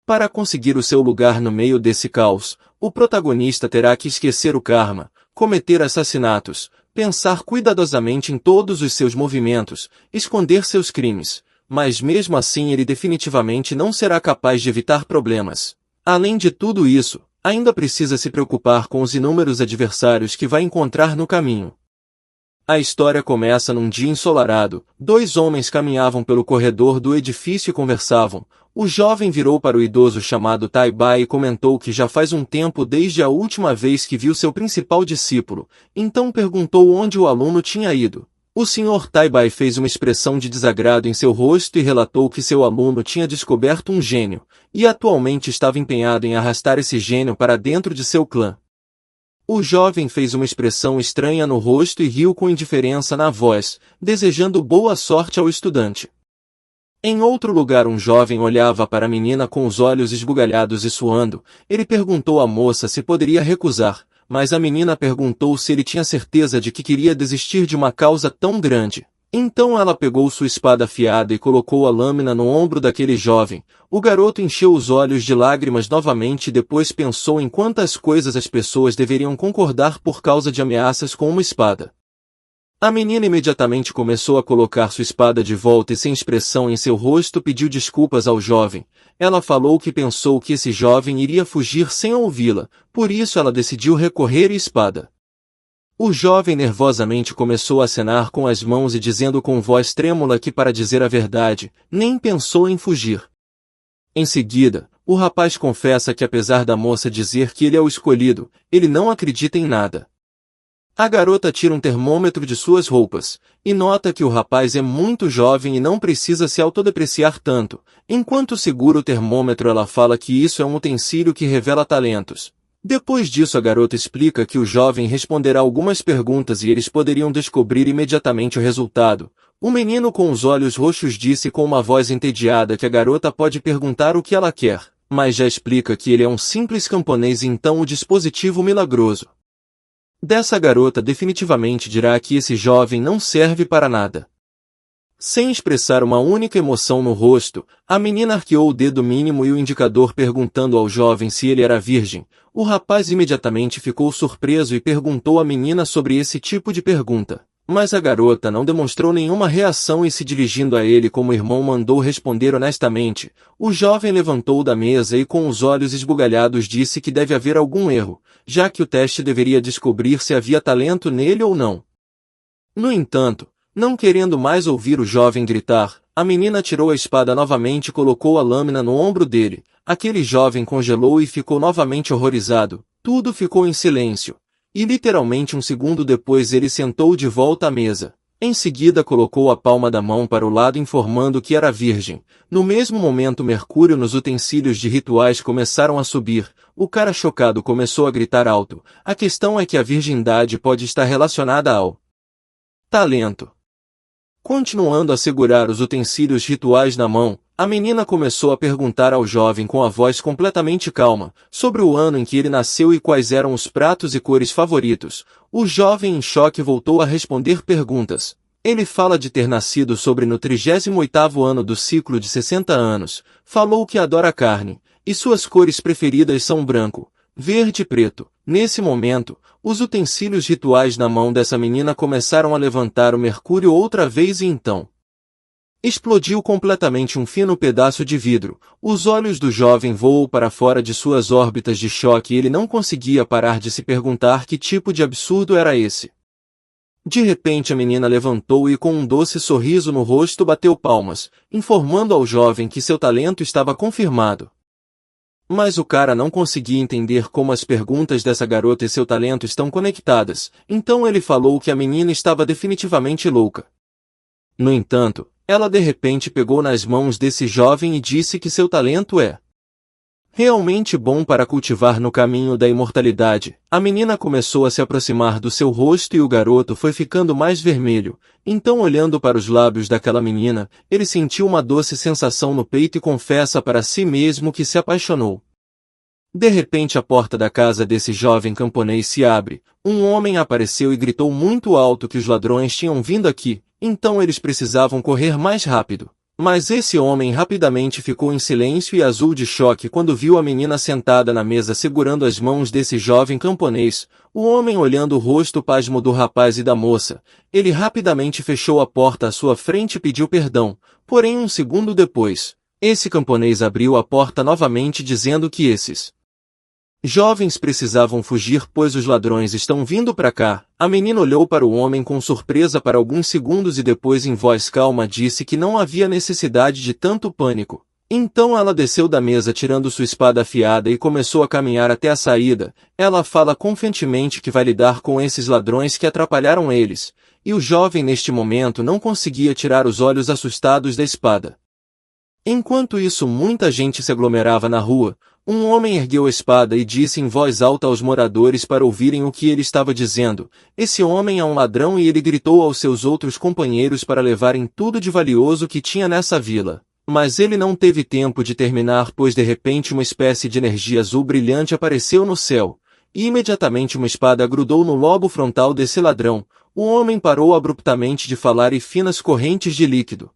Para conseguir o seu lugar no meio desse caos, o protagonista terá que esquecer o karma, cometer assassinatos, pensar cuidadosamente em todos os seus movimentos, esconder seus crimes, mas mesmo assim ele definitivamente não será capaz de evitar problemas. Além de tudo isso, ainda precisa se preocupar com os inúmeros adversários que vai encontrar no caminho. A história começa num dia ensolarado. Dois homens caminhavam pelo corredor do edifício e conversavam. O jovem virou para o idoso chamado Taibai e comentou que já faz um tempo desde a última vez que viu seu principal discípulo, então perguntou onde o aluno tinha ido. O Sr. Taibai fez uma expressão de desagrado em seu rosto e relatou que seu aluno tinha descoberto um gênio, e atualmente estava empenhado em arrastar esse gênio para dentro de seu clã. O jovem fez uma expressão estranha no rosto e riu com indiferença na voz, desejando boa sorte ao estudante. Em outro lugar um jovem olhava para a menina com os olhos esbugalhados e suando. Ele perguntou à moça se poderia recusar, mas a menina perguntou se ele tinha certeza de que queria desistir de uma causa tão grande. Então ela pegou sua espada afiada e colocou a lâmina no ombro daquele jovem. O garoto encheu os olhos de lágrimas novamente e depois pensou em quantas coisas as pessoas deveriam concordar por causa de ameaças com uma espada. A menina imediatamente começou a colocar sua espada de volta e sem expressão em seu rosto pediu desculpas ao jovem. Ela falou que pensou que esse jovem iria fugir sem ouvi-la, por isso ela decidiu recorrer à espada. O jovem nervosamente começou a acenar com as mãos e dizendo com voz trêmula que, para dizer a verdade, nem pensou em fugir. Em seguida, o rapaz confessa que apesar da moça dizer que ele é o escolhido, ele não acredita em nada. A garota tira um termômetro de suas roupas, e nota que o rapaz é muito jovem e não precisa se autodepreciar tanto. Enquanto segura o termômetro ela fala que isso é um utensílio que revela talentos. Depois disso a garota explica que o jovem responderá algumas perguntas e eles poderiam descobrir imediatamente o resultado. O menino com os olhos roxos disse com uma voz entediada que a garota pode perguntar o que ela quer, mas já explica que ele é um simples camponês e então o dispositivo milagroso dessa garota definitivamente dirá que esse jovem não serve para nada. Sem expressar uma única emoção no rosto, a menina arqueou o dedo mínimo e o indicador perguntando ao jovem se ele era virgem. O rapaz imediatamente ficou surpreso e perguntou à menina sobre esse tipo de pergunta. Mas a garota não demonstrou nenhuma reação e se dirigindo a ele como irmão mandou responder honestamente. O jovem levantou da mesa e com os olhos esbugalhados disse que deve haver algum erro, já que o teste deveria descobrir se havia talento nele ou não. No entanto, não querendo mais ouvir o jovem gritar, a menina tirou a espada novamente e colocou a lâmina no ombro dele. Aquele jovem congelou e ficou novamente horrorizado. Tudo ficou em silêncio. E literalmente um segundo depois ele sentou de volta à mesa. Em seguida colocou a palma da mão para o lado informando que era virgem. No mesmo momento mercúrio nos utensílios de rituais começaram a subir. O cara chocado começou a gritar alto. A questão é que a virgindade pode estar relacionada ao talento. Continuando a segurar os utensílios rituais na mão, a menina começou a perguntar ao jovem com a voz completamente calma, sobre o ano em que ele nasceu e quais eram os pratos e cores favoritos. O jovem em choque voltou a responder perguntas. Ele fala de ter nascido sobre no 38º ano do ciclo de 60 anos, falou que adora carne, e suas cores preferidas são branco, verde e preto. Nesse momento, os utensílios rituais na mão dessa menina começaram a levantar o mercúrio outra vez e então explodiu completamente um fino pedaço de vidro. Os olhos do jovem voou para fora de suas órbitas de choque e ele não conseguia parar de se perguntar que tipo de absurdo era esse. De repente a menina levantou e com um doce sorriso no rosto bateu palmas, informando ao jovem que seu talento estava confirmado. Mas o cara não conseguia entender como as perguntas dessa garota e seu talento estão conectadas, então ele falou que a menina estava definitivamente louca. No entanto, ela de repente pegou nas mãos desse jovem e disse que seu talento é realmente bom para cultivar no caminho da imortalidade. A menina começou a se aproximar do seu rosto e o garoto foi ficando mais vermelho. Então olhando para os lábios daquela menina, ele sentiu uma doce sensação no peito e confessa para si mesmo que se apaixonou. De repente a porta da casa desse jovem camponês se abre. Um homem apareceu e gritou muito alto que os ladrões tinham vindo aqui, então eles precisavam correr mais rápido. Mas esse homem rapidamente ficou em silêncio e azul de choque quando viu a menina sentada na mesa segurando as mãos desse jovem camponês, o homem olhando o rosto pasmo do rapaz e da moça. Ele rapidamente fechou a porta à sua frente e pediu perdão, porém um segundo depois, esse camponês abriu a porta novamente dizendo que esses jovens precisavam fugir pois os ladrões estão vindo para cá. A menina olhou para o homem com surpresa por alguns segundos e depois em voz calma disse que não havia necessidade de tanto pânico. Então ela desceu da mesa tirando sua espada afiada e começou a caminhar até a saída. Ela fala confiantemente que vai lidar com esses ladrões que atrapalharam eles, e o jovem neste momento não conseguia tirar os olhos assustados da espada. Enquanto isso muita gente se aglomerava na rua. Um homem ergueu a espada e disse em voz alta aos moradores para ouvirem o que ele estava dizendo. Esse homem é um ladrão e ele gritou aos seus outros companheiros para levarem tudo de valioso que tinha nessa vila. Mas ele não teve tempo de terminar pois de repente uma espécie de energia azul brilhante apareceu no céu. E imediatamente uma espada grudou no lobo frontal desse ladrão. O homem parou abruptamente de falar e finas correntes de líquido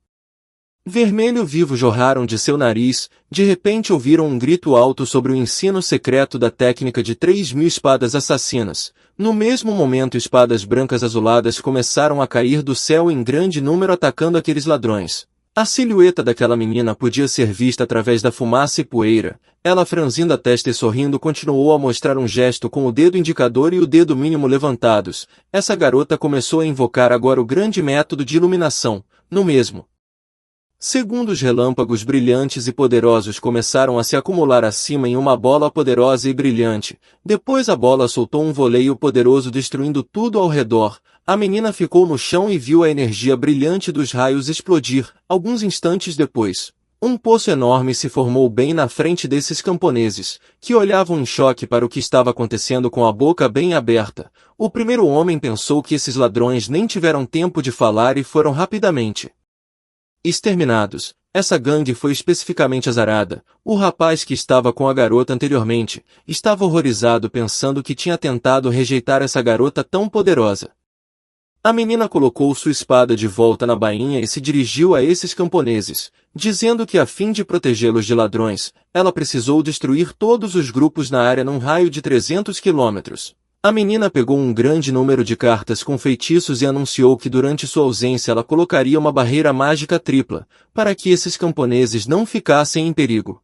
vermelho vivo jorraram de seu nariz. De repente ouviram um grito alto sobre o ensino secreto da técnica de 3.000 espadas assassinas. No mesmo momento espadas brancas azuladas começaram a cair do céu em grande número atacando aqueles ladrões. A silhueta daquela menina podia ser vista através da fumaça e poeira. Ela franzindo a testa e sorrindo continuou a mostrar um gesto com o dedo indicador e o dedo mínimo levantados. Essa garota começou a invocar agora o grande método de iluminação. No mesmo segundo os relâmpagos brilhantes e poderosos começaram a se acumular acima em uma bola poderosa e brilhante. Depois a bola soltou um voleio poderoso destruindo tudo ao redor. A menina ficou no chão e viu a energia brilhante dos raios explodir. Alguns instantes depois, um poço enorme se formou bem na frente desses camponeses, que olhavam em choque para o que estava acontecendo com a boca bem aberta. O primeiro homem pensou que esses ladrões nem tiveram tempo de falar e foram rapidamente exterminados. Essa gangue foi especificamente azarada. O rapaz que estava com a garota anteriormente, estava horrorizado pensando que tinha tentado rejeitar essa garota tão poderosa. A menina colocou sua espada de volta na bainha e se dirigiu a esses camponeses, dizendo que a fim de protegê-los de ladrões, ela precisou destruir todos os grupos na área num raio de 300 quilômetros. A menina pegou um grande número de cartas com feitiços e anunciou que durante sua ausência ela colocaria uma barreira mágica tripla, para que esses camponeses não ficassem em perigo.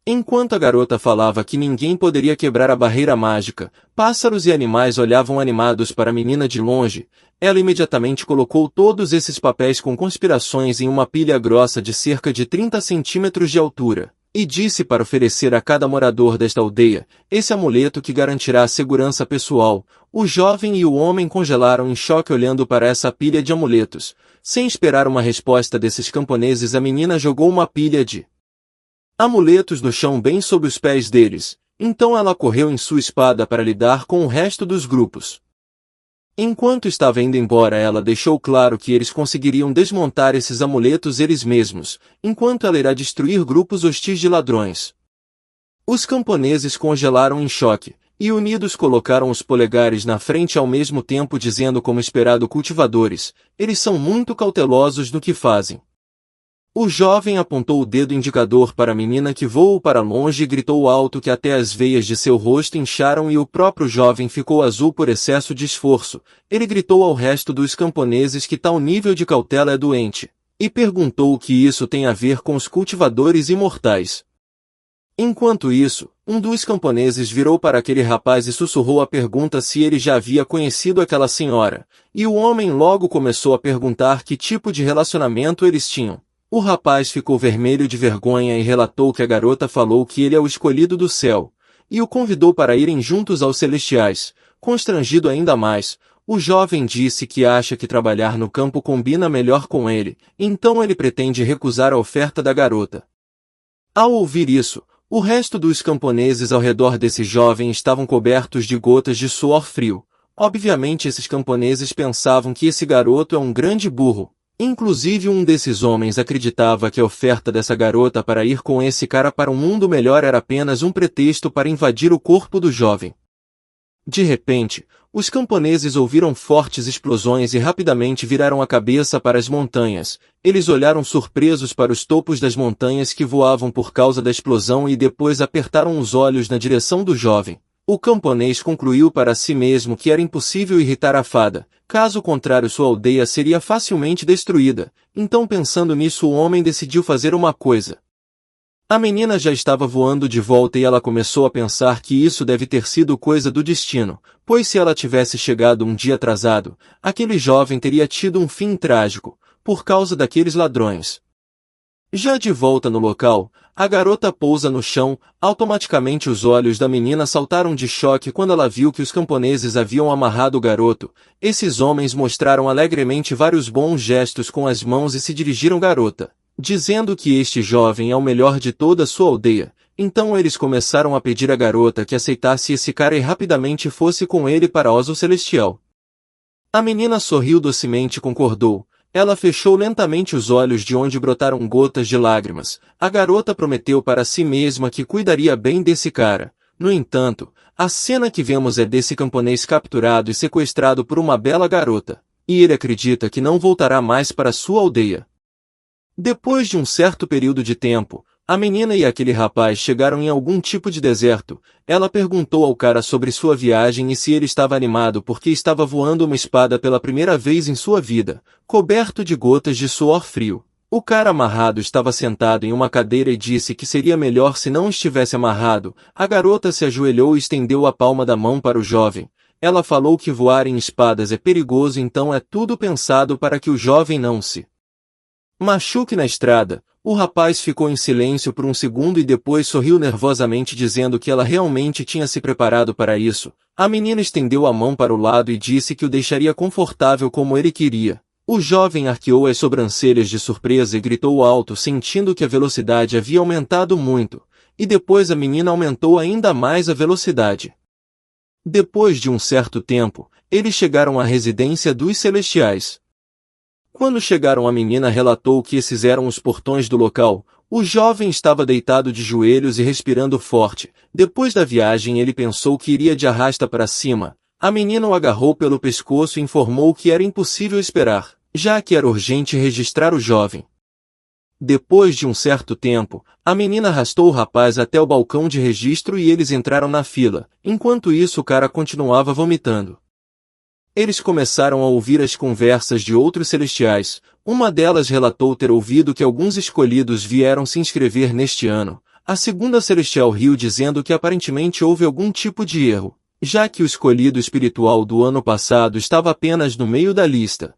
Enquanto a garota falava que ninguém poderia quebrar a barreira mágica, pássaros e animais olhavam animados para a menina de longe. Ela imediatamente colocou todos esses papéis com conspirações em uma pilha grossa de cerca de 30 centímetros de altura. E disse para oferecer a cada morador desta aldeia, esse amuleto que garantirá a segurança pessoal. O jovem e o homem congelaram em choque olhando para essa pilha de amuletos. Sem esperar uma resposta desses camponeses a menina jogou uma pilha de amuletos no chão bem sob os pés deles. Então ela correu em sua espada para lidar com o resto dos grupos. Enquanto estava indo embora ela deixou claro que eles conseguiriam desmontar esses amuletos eles mesmos, enquanto ela irá destruir grupos hostis de ladrões. Os camponeses congelaram em choque, e unidos colocaram os polegares na frente ao mesmo tempo dizendo como esperado cultivadores, eles são muito cautelosos no que fazem. O jovem apontou o dedo indicador para a menina que voou para longe e gritou alto que até as veias de seu rosto incharam e o próprio jovem ficou azul por excesso de esforço. Ele gritou ao resto dos camponeses que tal nível de cautela é doente, e perguntou o que isso tem a ver com os cultivadores imortais. Enquanto isso, um dos camponeses virou para aquele rapaz e sussurrou a pergunta se ele já havia conhecido aquela senhora, e o homem logo começou a perguntar que tipo de relacionamento eles tinham. O rapaz ficou vermelho de vergonha e relatou que a garota falou que ele é o escolhido do céu, e o convidou para irem juntos aos celestiais. Constrangido ainda mais, o jovem disse que acha que trabalhar no campo combina melhor com ele, então ele pretende recusar a oferta da garota. Ao ouvir isso, o resto dos camponeses ao redor desse jovem estavam cobertos de gotas de suor frio. Obviamente esses camponeses pensavam que esse garoto é um grande burro. Inclusive um desses homens acreditava que a oferta dessa garota para ir com esse cara para um mundo melhor era apenas um pretexto para invadir o corpo do jovem. De repente, os camponeses ouviram fortes explosões e rapidamente viraram a cabeça para as montanhas. Eles olharam surpresos para os topos das montanhas que voavam por causa da explosão e depois apertaram os olhos na direção do jovem. O camponês concluiu para si mesmo que era impossível irritar a fada, caso contrário sua aldeia seria facilmente destruída. Então, pensando nisso, o homem decidiu fazer uma coisa. A menina já estava voando de volta e ela começou a pensar que isso deve ter sido coisa do destino, pois se ela tivesse chegado um dia atrasado, aquele jovem teria tido um fim trágico, por causa daqueles ladrões. Já de volta no local, a garota pousa no chão. Automaticamente os olhos da menina saltaram de choque quando ela viu que os camponeses haviam amarrado o garoto. Esses homens mostraram alegremente vários bons gestos com as mãos e se dirigiram à garota, dizendo que este jovem é o melhor de toda a sua aldeia. Então eles começaram a pedir à garota que aceitasse esse cara e rapidamente fosse com ele para Oso Celestial. A menina sorriu docemente e concordou. Ela fechou lentamente os olhos de onde brotaram gotas de lágrimas. A garota prometeu para si mesma que cuidaria bem desse cara. No entanto, a cena que vemos é desse camponês capturado e sequestrado por uma bela garota. E ele acredita que não voltará mais para sua aldeia. Depois de um certo período de tempo, a menina e aquele rapaz chegaram em algum tipo de deserto. Ela perguntou ao cara sobre sua viagem e se ele estava animado porque estava voando uma espada pela primeira vez em sua vida, coberto de gotas de suor frio. O cara amarrado estava sentado em uma cadeira e disse que seria melhor se não estivesse amarrado. A garota se ajoelhou e estendeu a palma da mão para o jovem. Ela falou que voar em espadas é perigoso, então é tudo pensado para que o jovem não se machuque na estrada. O rapaz ficou em silêncio por um segundo e depois sorriu nervosamente dizendo que ela realmente tinha se preparado para isso. A menina estendeu a mão para o lado e disse que o deixaria confortável como ele queria. O jovem arqueou as sobrancelhas de surpresa e gritou alto, sentindo que a velocidade havia aumentado muito. E depois a menina aumentou ainda mais a velocidade. Depois de um certo tempo, eles chegaram à residência dos Celestiais. Quando chegaram, a menina relatou que esses eram os portões do local. O jovem estava deitado de joelhos e respirando forte. Depois da viagem ele pensou que iria de arrasta para cima. A menina o agarrou pelo pescoço e informou que era impossível esperar, já que era urgente registrar o jovem. Depois de um certo tempo, a menina arrastou o rapaz até o balcão de registro e eles entraram na fila. Enquanto isso, o cara continuava vomitando. Eles começaram a ouvir as conversas de outros celestiais. Uma delas relatou ter ouvido que alguns escolhidos vieram se inscrever neste ano. A segunda celestial riu dizendo que aparentemente houve algum tipo de erro, já que o escolhido espiritual do ano passado estava apenas no meio da lista.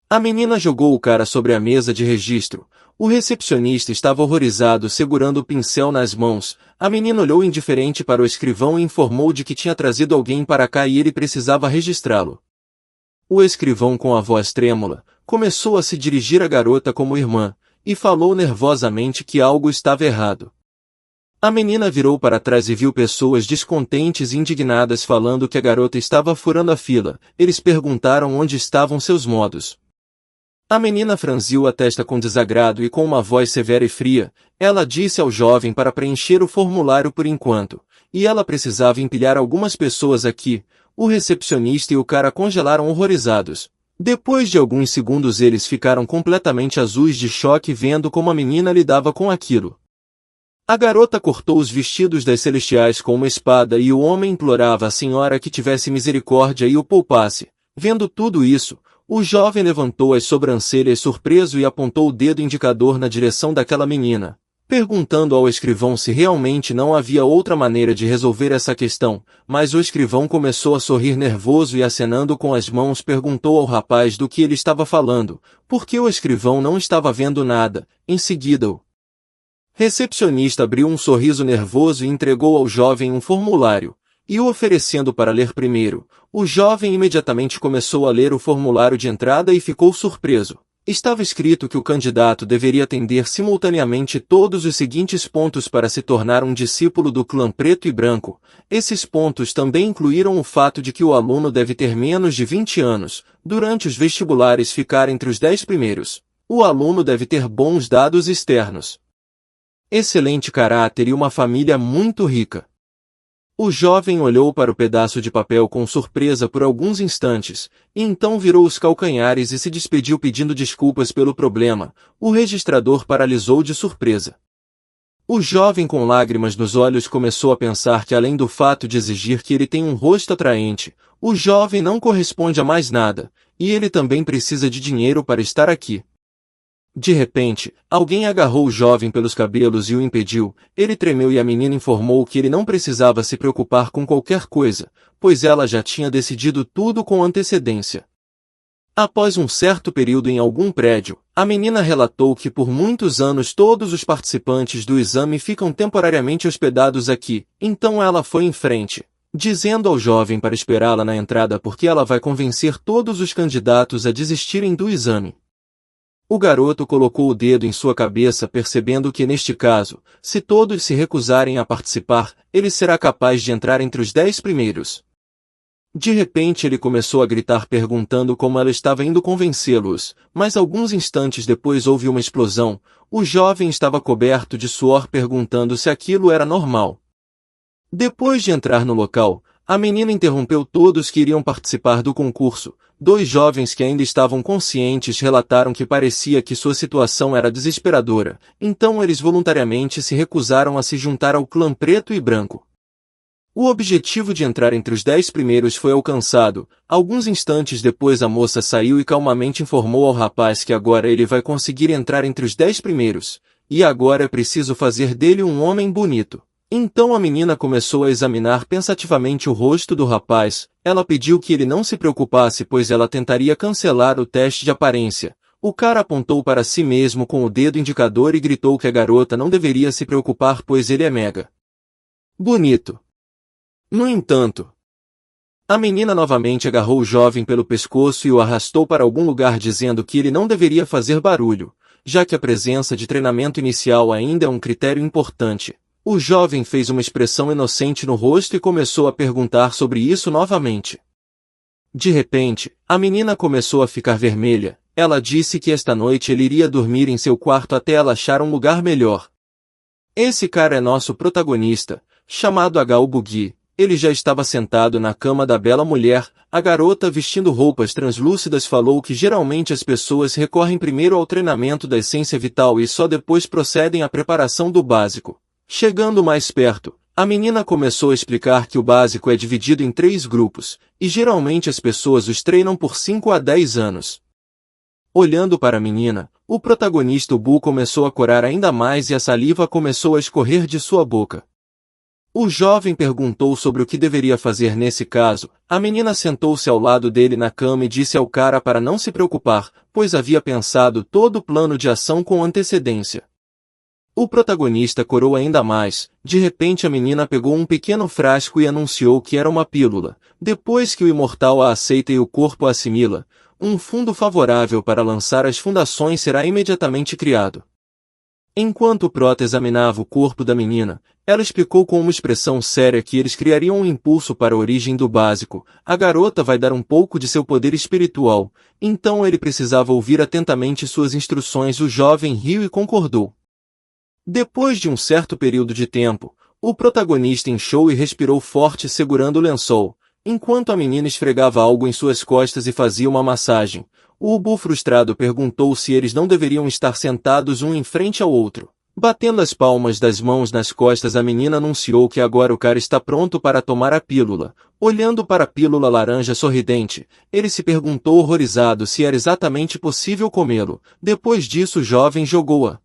A menina jogou o cara sobre a mesa de registro. O recepcionista estava horrorizado segurando o pincel nas mãos. A menina olhou indiferente para o escrivão e informou de que tinha trazido alguém para cá e ele precisava registrá-lo. O escrivão, com a voz trêmula, começou a se dirigir à garota como irmã, e falou nervosamente que algo estava errado. A menina virou para trás e viu pessoas descontentes e indignadas falando que a garota estava furando a fila. Eles perguntaram onde estavam seus modos. A menina franziu a testa com desagrado e com uma voz severa e fria, ela disse ao jovem para preencher o formulário por enquanto, e ela precisava empilhar algumas pessoas aqui. O recepcionista e o cara congelaram horrorizados. Depois de alguns segundos eles ficaram completamente azuis de choque vendo como a menina lidava com aquilo. A garota cortou os vestidos das celestiais com uma espada e o homem implorava à senhora que tivesse misericórdia e o poupasse. Vendo tudo isso, o jovem levantou as sobrancelhas surpreso e apontou o dedo indicador na direção daquela menina, perguntando ao escrivão se realmente não havia outra maneira de resolver essa questão, mas o escrivão começou a sorrir nervoso e acenando com as mãos perguntou ao rapaz do que ele estava falando, porque o escrivão não estava vendo nada. Em seguida o recepcionista abriu um sorriso nervoso e entregou ao jovem um formulário, e o oferecendo para ler primeiro. O jovem imediatamente começou a ler o formulário de entrada e ficou surpreso. Estava escrito que o candidato deveria atender simultaneamente todos os seguintes pontos para se tornar um discípulo do clã preto e branco. Esses pontos também incluíram o fato de que o aluno deve ter menos de 20 anos, durante os vestibulares ficar entre os 10 primeiros. O aluno deve ter bons dados externos, excelente caráter e uma família muito rica. O jovem olhou para o pedaço de papel com surpresa por alguns instantes, e então virou os calcanhares e se despediu pedindo desculpas pelo problema. O registrador paralisou de surpresa. O jovem com lágrimas nos olhos começou a pensar que além do fato de exigir que ele tenha um rosto atraente, o jovem não corresponde a mais nada, e ele também precisa de dinheiro para estar aqui. De repente, alguém agarrou o jovem pelos cabelos e o impediu. Ele tremeu e a menina informou que ele não precisava se preocupar com qualquer coisa, pois ela já tinha decidido tudo com antecedência. Após um certo período em algum prédio, a menina relatou que por muitos anos todos os participantes do exame ficam temporariamente hospedados aqui, então ela foi em frente, dizendo ao jovem para esperá-la na entrada porque ela vai convencer todos os candidatos a desistirem do exame. O garoto colocou o dedo em sua cabeça percebendo que neste caso, se todos se recusarem a participar, ele será capaz de entrar entre os 10 primeiros. De repente ele começou a gritar perguntando como ela estava indo convencê-los, mas alguns instantes depois houve uma explosão. O jovem estava coberto de suor perguntando se aquilo era normal. Depois de entrar no local, a menina interrompeu todos que iriam participar do concurso. 2 jovens que ainda estavam conscientes relataram que parecia que sua situação era desesperadora, então eles voluntariamente se recusaram a se juntar ao clã preto e branco. O objetivo de entrar entre os 10 primeiros foi alcançado. Alguns instantes depois a moça saiu e calmamente informou ao rapaz que agora ele vai conseguir entrar entre os 10 primeiros, e agora é preciso fazer dele um homem bonito. Então a menina começou a examinar pensativamente o rosto do rapaz. Ela pediu que ele não se preocupasse pois ela tentaria cancelar o teste de aparência. O cara apontou para si mesmo com o dedo indicador e gritou que a garota não deveria se preocupar pois ele é mega bonito. No entanto, a menina novamente agarrou o jovem pelo pescoço e o arrastou para algum lugar dizendo que ele não deveria fazer barulho, já que a presença de treinamento inicial ainda é um critério importante. O jovem fez uma expressão inocente no rosto e começou a perguntar sobre isso novamente. De repente, a menina começou a ficar vermelha. Ela disse que esta noite ele iria dormir em seu quarto até ela achar um lugar melhor. Esse cara é nosso protagonista, chamado H.U. Buggy. Ele já estava sentado na cama da bela mulher. A garota vestindo roupas translúcidas falou que geralmente as pessoas recorrem primeiro ao treinamento da essência vital e só depois procedem à preparação do básico. Chegando mais perto, a menina começou a explicar que o básico é dividido em 3 grupos, e geralmente as pessoas os treinam por 5 a 10 anos. Olhando para a menina, o protagonista Bu começou a corar ainda mais e a saliva começou a escorrer de sua boca. O jovem perguntou sobre o que deveria fazer nesse caso. A menina sentou-se ao lado dele na cama e disse ao cara para não se preocupar, pois havia pensado todo o plano de ação com antecedência. O protagonista corou ainda mais. De repente a menina pegou um pequeno frasco e anunciou que era uma pílula. Depois que o imortal a aceita e o corpo a assimila, um fundo favorável para lançar as fundações será imediatamente criado. Enquanto o prota examinava o corpo da menina, ela explicou com uma expressão séria que eles criariam um impulso para a origem do básico. A garota vai dar um pouco de seu poder espiritual, então ele precisava ouvir atentamente suas instruções. O jovem riu e concordou. Depois de um certo período de tempo, o protagonista inchou e respirou forte segurando o lençol, enquanto a menina esfregava algo em suas costas e fazia uma massagem. O ubu frustrado perguntou se eles não deveriam estar sentados um em frente ao outro. Batendo as palmas das mãos nas costas, a menina anunciou que agora o cara está pronto para tomar a pílula. Olhando para a pílula laranja sorridente, ele se perguntou horrorizado se era exatamente possível comê-lo. Depois disso o jovem jogou a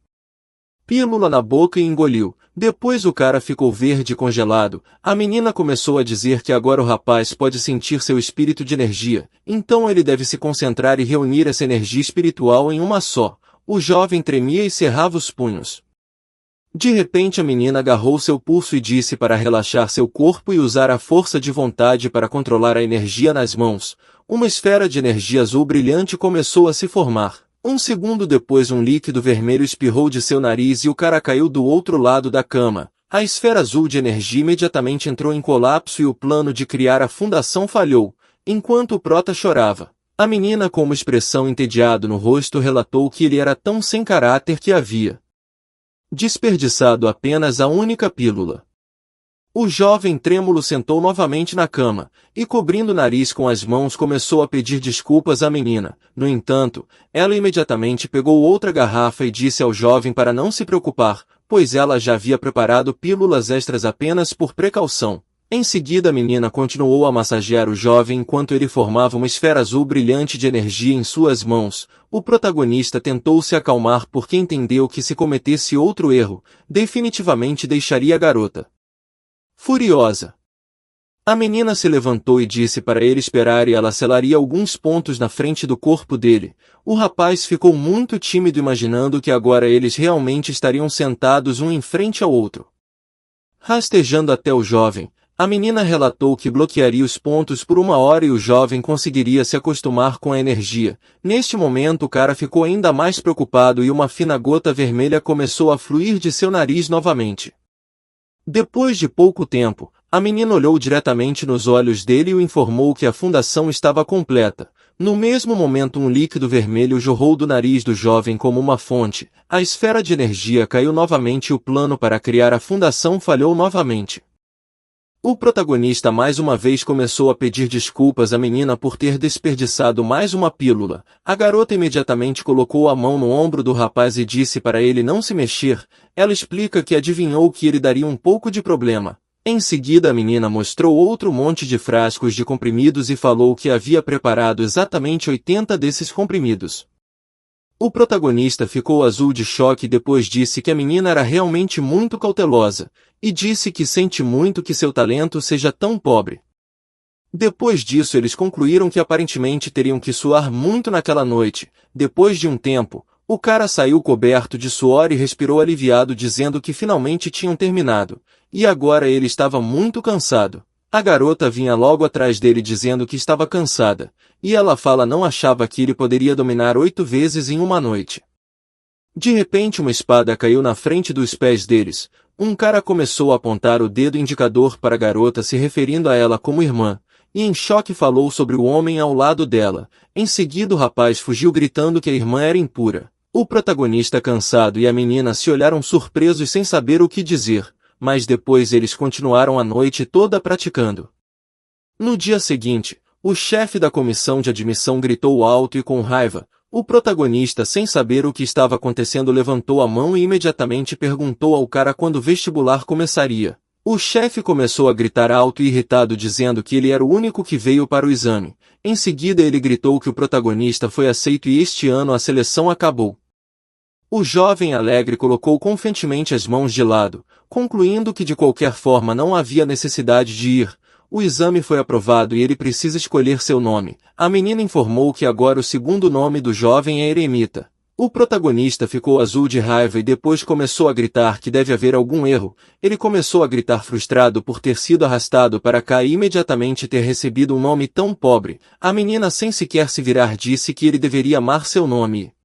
pílula na boca e engoliu. Depois o cara ficou verde e congelado. A menina começou a dizer que agora o rapaz pode sentir seu espírito de energia, então ele deve se concentrar e reunir essa energia espiritual em uma só. O jovem tremia e cerrava os punhos. De repente a menina agarrou seu pulso e disse para relaxar seu corpo e usar a força de vontade para controlar a energia nas mãos. Uma esfera de energia azul brilhante começou a se formar. Um segundo depois um líquido vermelho espirrou de seu nariz e o cara caiu do outro lado da cama. A esfera azul de energia imediatamente entrou em colapso e o plano de criar a fundação falhou, enquanto o prota chorava. A menina com uma expressão entediada no rosto relatou que ele era tão sem caráter que havia desperdiçado apenas a única pílula. O jovem trêmulo sentou novamente na cama, e cobrindo o nariz com as mãos começou a pedir desculpas à menina. No entanto, ela imediatamente pegou outra garrafa e disse ao jovem para não se preocupar, pois ela já havia preparado pílulas extras apenas por precaução. Em seguida a menina continuou a massagear o jovem enquanto ele formava uma esfera azul brilhante de energia em suas mãos. O protagonista tentou se acalmar porque entendeu que se cometesse outro erro, definitivamente deixaria a garota furiosa. A menina se levantou e disse para ele esperar e ela selaria alguns pontos na frente do corpo dele. O rapaz ficou muito tímido imaginando que agora eles realmente estariam sentados um em frente ao outro. Rastejando até o jovem, a menina relatou que bloquearia os pontos por 1 hora e o jovem conseguiria se acostumar com a energia. Neste momento o cara ficou ainda mais preocupado e uma fina gota vermelha começou a fluir de seu nariz novamente. Depois de pouco tempo, a menina olhou diretamente nos olhos dele e o informou que a fundação estava completa. No mesmo momento um líquido vermelho jorrou do nariz do jovem como uma fonte. A esfera de energia caiu novamente e o plano para criar a fundação falhou novamente. O protagonista mais uma vez começou a pedir desculpas à menina por ter desperdiçado mais uma pílula. A garota imediatamente colocou a mão no ombro do rapaz e disse para ele não se mexer. Ela explica que adivinhou que ele daria um pouco de problema. Em seguida a menina mostrou outro monte de frascos de comprimidos e falou que havia preparado exatamente 80 desses comprimidos. O protagonista ficou azul de choque e depois disse que a menina era realmente muito cautelosa, e disse que sente muito que seu talento seja tão pobre. Depois disso eles concluíram que aparentemente teriam que suar muito naquela noite. Depois de um tempo, o cara saiu coberto de suor e respirou aliviado dizendo que finalmente tinham terminado, e agora ele estava muito cansado. A garota vinha logo atrás dele dizendo que estava cansada, e ela não achava que ele poderia dominar 8 vezes em uma noite. De repente uma espada caiu na frente dos pés deles. Um cara começou a apontar o dedo indicador para a garota se referindo a ela como irmã, e em choque falou sobre o homem ao lado dela. Em seguida o rapaz fugiu gritando que a irmã era impura. O protagonista cansado e a menina se olharam surpresos sem saber o que dizer, mas depois eles continuaram a noite toda praticando. No dia seguinte, o chefe da comissão de admissão gritou alto e com raiva. O protagonista, sem saber o que estava acontecendo, levantou a mão e imediatamente perguntou ao cara quando o vestibular começaria. O chefe começou a gritar alto e irritado dizendo que ele era o único que veio para o exame. Em seguida ele gritou que o protagonista foi aceito e este ano a seleção acabou. O jovem alegre colocou confiantemente as mãos de lado, concluindo que de qualquer forma não havia necessidade de ir. O exame foi aprovado e ele precisa escolher seu nome. A menina informou que agora o segundo nome do jovem é Eremita. O protagonista ficou azul de raiva e depois começou a gritar que deve haver algum erro. Ele começou a gritar frustrado por ter sido arrastado para cá e imediatamente ter recebido um nome tão pobre. A menina, sem sequer se virar, disse que ele deveria amar seu nome e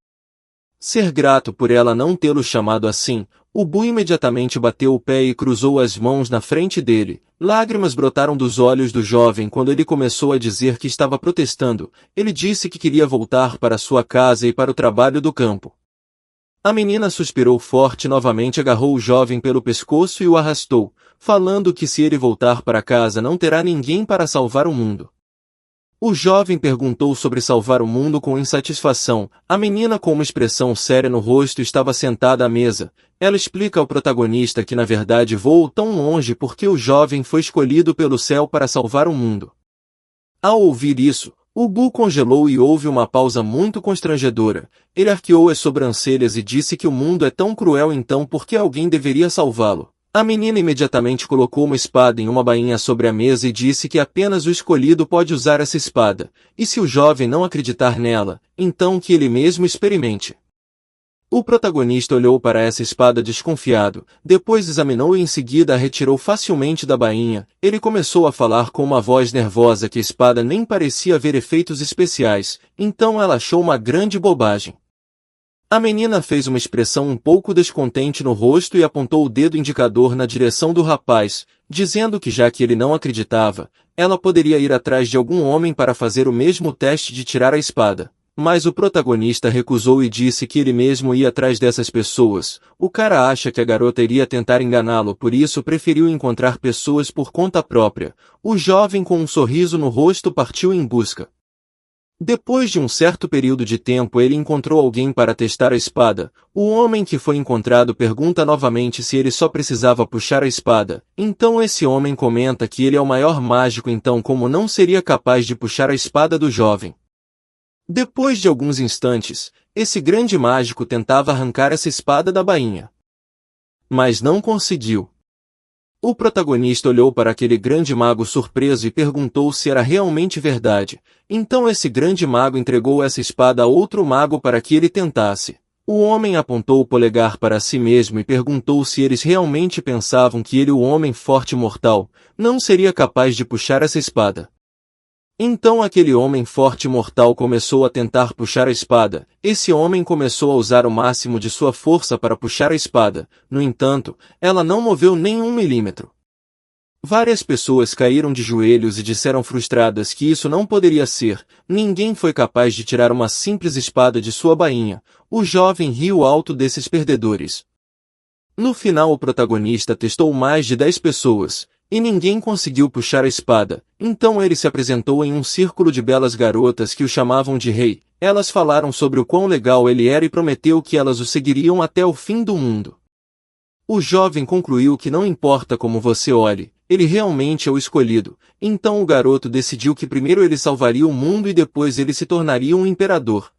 ser grato por ela não tê-lo chamado assim. O Bu imediatamente bateu o pé e cruzou as mãos na frente dele. Lágrimas brotaram dos olhos do jovem quando ele começou a dizer que estava protestando. Ele disse que queria voltar para sua casa e para o trabalho do campo. A menina suspirou forte e novamente agarrou o jovem pelo pescoço e o arrastou, falando que se ele voltar para casa não terá ninguém para salvar o mundo. O jovem perguntou sobre salvar o mundo com insatisfação. A menina, com uma expressão séria no rosto, estava sentada à mesa. Ela explica ao protagonista que na verdade voou tão longe porque o jovem foi escolhido pelo céu para salvar o mundo. Ao ouvir isso, o Bu congelou e houve uma pausa muito constrangedora. Ele arqueou as sobrancelhas e disse que o mundo é tão cruel, então por que alguém deveria salvá-lo? A menina imediatamente colocou uma espada em uma bainha sobre a mesa e disse que apenas o escolhido pode usar essa espada, e se o jovem não acreditar nela, então que ele mesmo experimente. O protagonista olhou para essa espada desconfiado, depois examinou e em seguida a retirou facilmente da bainha. Ele começou a falar com uma voz nervosa que a espada nem parecia haver efeitos especiais, então ela achou uma grande bobagem. A menina fez uma expressão um pouco descontente no rosto e apontou o dedo indicador na direção do rapaz, dizendo que já que ele não acreditava, ela poderia ir atrás de algum homem para fazer o mesmo teste de tirar a espada. Mas o protagonista recusou e disse que ele mesmo ia atrás dessas pessoas. O cara acha que a garota iria tentar enganá-lo, por isso preferiu encontrar pessoas por conta própria. O jovem com um sorriso no rosto partiu em busca. Depois de um certo período de tempo ele encontrou alguém para testar a espada. O homem que foi encontrado pergunta novamente se ele só precisava puxar a espada. Então esse homem comenta que ele é o maior mágico, então como não seria capaz de puxar a espada do jovem. Depois de alguns instantes, esse grande mágico tentava arrancar essa espada da bainha. Mas não conseguiu. O protagonista olhou para aquele grande mago surpreso e perguntou se era realmente verdade. Então esse grande mago entregou essa espada a outro mago para que ele tentasse. O homem apontou o polegar para si mesmo e perguntou se eles realmente pensavam que ele, o homem forte e mortal, não seria capaz de puxar essa espada. Então aquele homem forte e mortal começou a tentar puxar a espada. Esse homem começou a usar o máximo de sua força para puxar a espada. No entanto, ela não moveu nem 1 milímetro. Várias pessoas caíram de joelhos e disseram frustradas que isso não poderia ser. Ninguém foi capaz de tirar uma simples espada de sua bainha. O jovem riu alto desses perdedores. No final o protagonista testou mais de 10 pessoas. E ninguém conseguiu puxar a espada. Então ele se apresentou em um círculo de belas garotas que o chamavam de rei. Elas falaram sobre o quão legal ele era e prometeu que elas o seguiriam até o fim do mundo. O jovem concluiu que não importa como você olhe, ele realmente é o escolhido. Então o garoto decidiu que primeiro ele salvaria o mundo e depois ele se tornaria um imperador.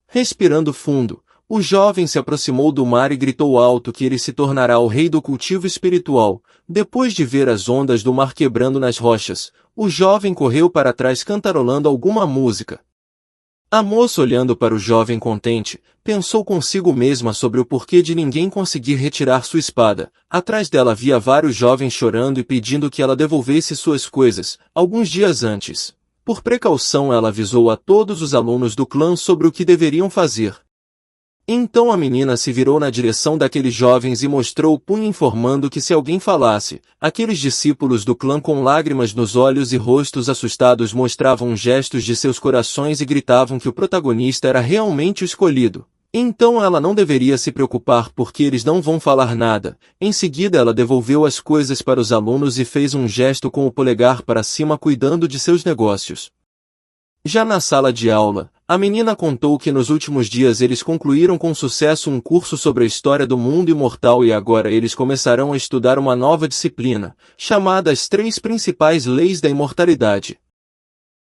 Respirando fundo, o jovem se aproximou do mar e gritou alto que ele se tornará o rei do cultivo espiritual. Depois de ver as ondas do mar quebrando nas rochas, o jovem correu para trás cantarolando alguma música. A moça, olhando para o jovem contente, pensou consigo mesma sobre o porquê de ninguém conseguir retirar sua espada. Atrás dela havia vários jovens chorando e pedindo que ela devolvesse suas coisas, alguns dias antes. Por precaução ela avisou a todos os alunos do clã sobre o que deveriam fazer. Então a menina se virou na direção daqueles jovens e mostrou o punho informando que se alguém falasse, aqueles discípulos do clã com lágrimas nos olhos e rostos assustados mostravam gestos de seus corações e gritavam que o protagonista era realmente o escolhido. Então ela não deveria se preocupar porque eles não vão falar nada. Em seguida ela devolveu as coisas para os alunos e fez um gesto com o polegar para cima cuidando de seus negócios. Já na sala de aula, a menina contou que nos últimos dias eles concluíram com sucesso um curso sobre a história do mundo imortal e agora eles começarão a estudar uma nova disciplina, chamada as 3 principais leis da imortalidade.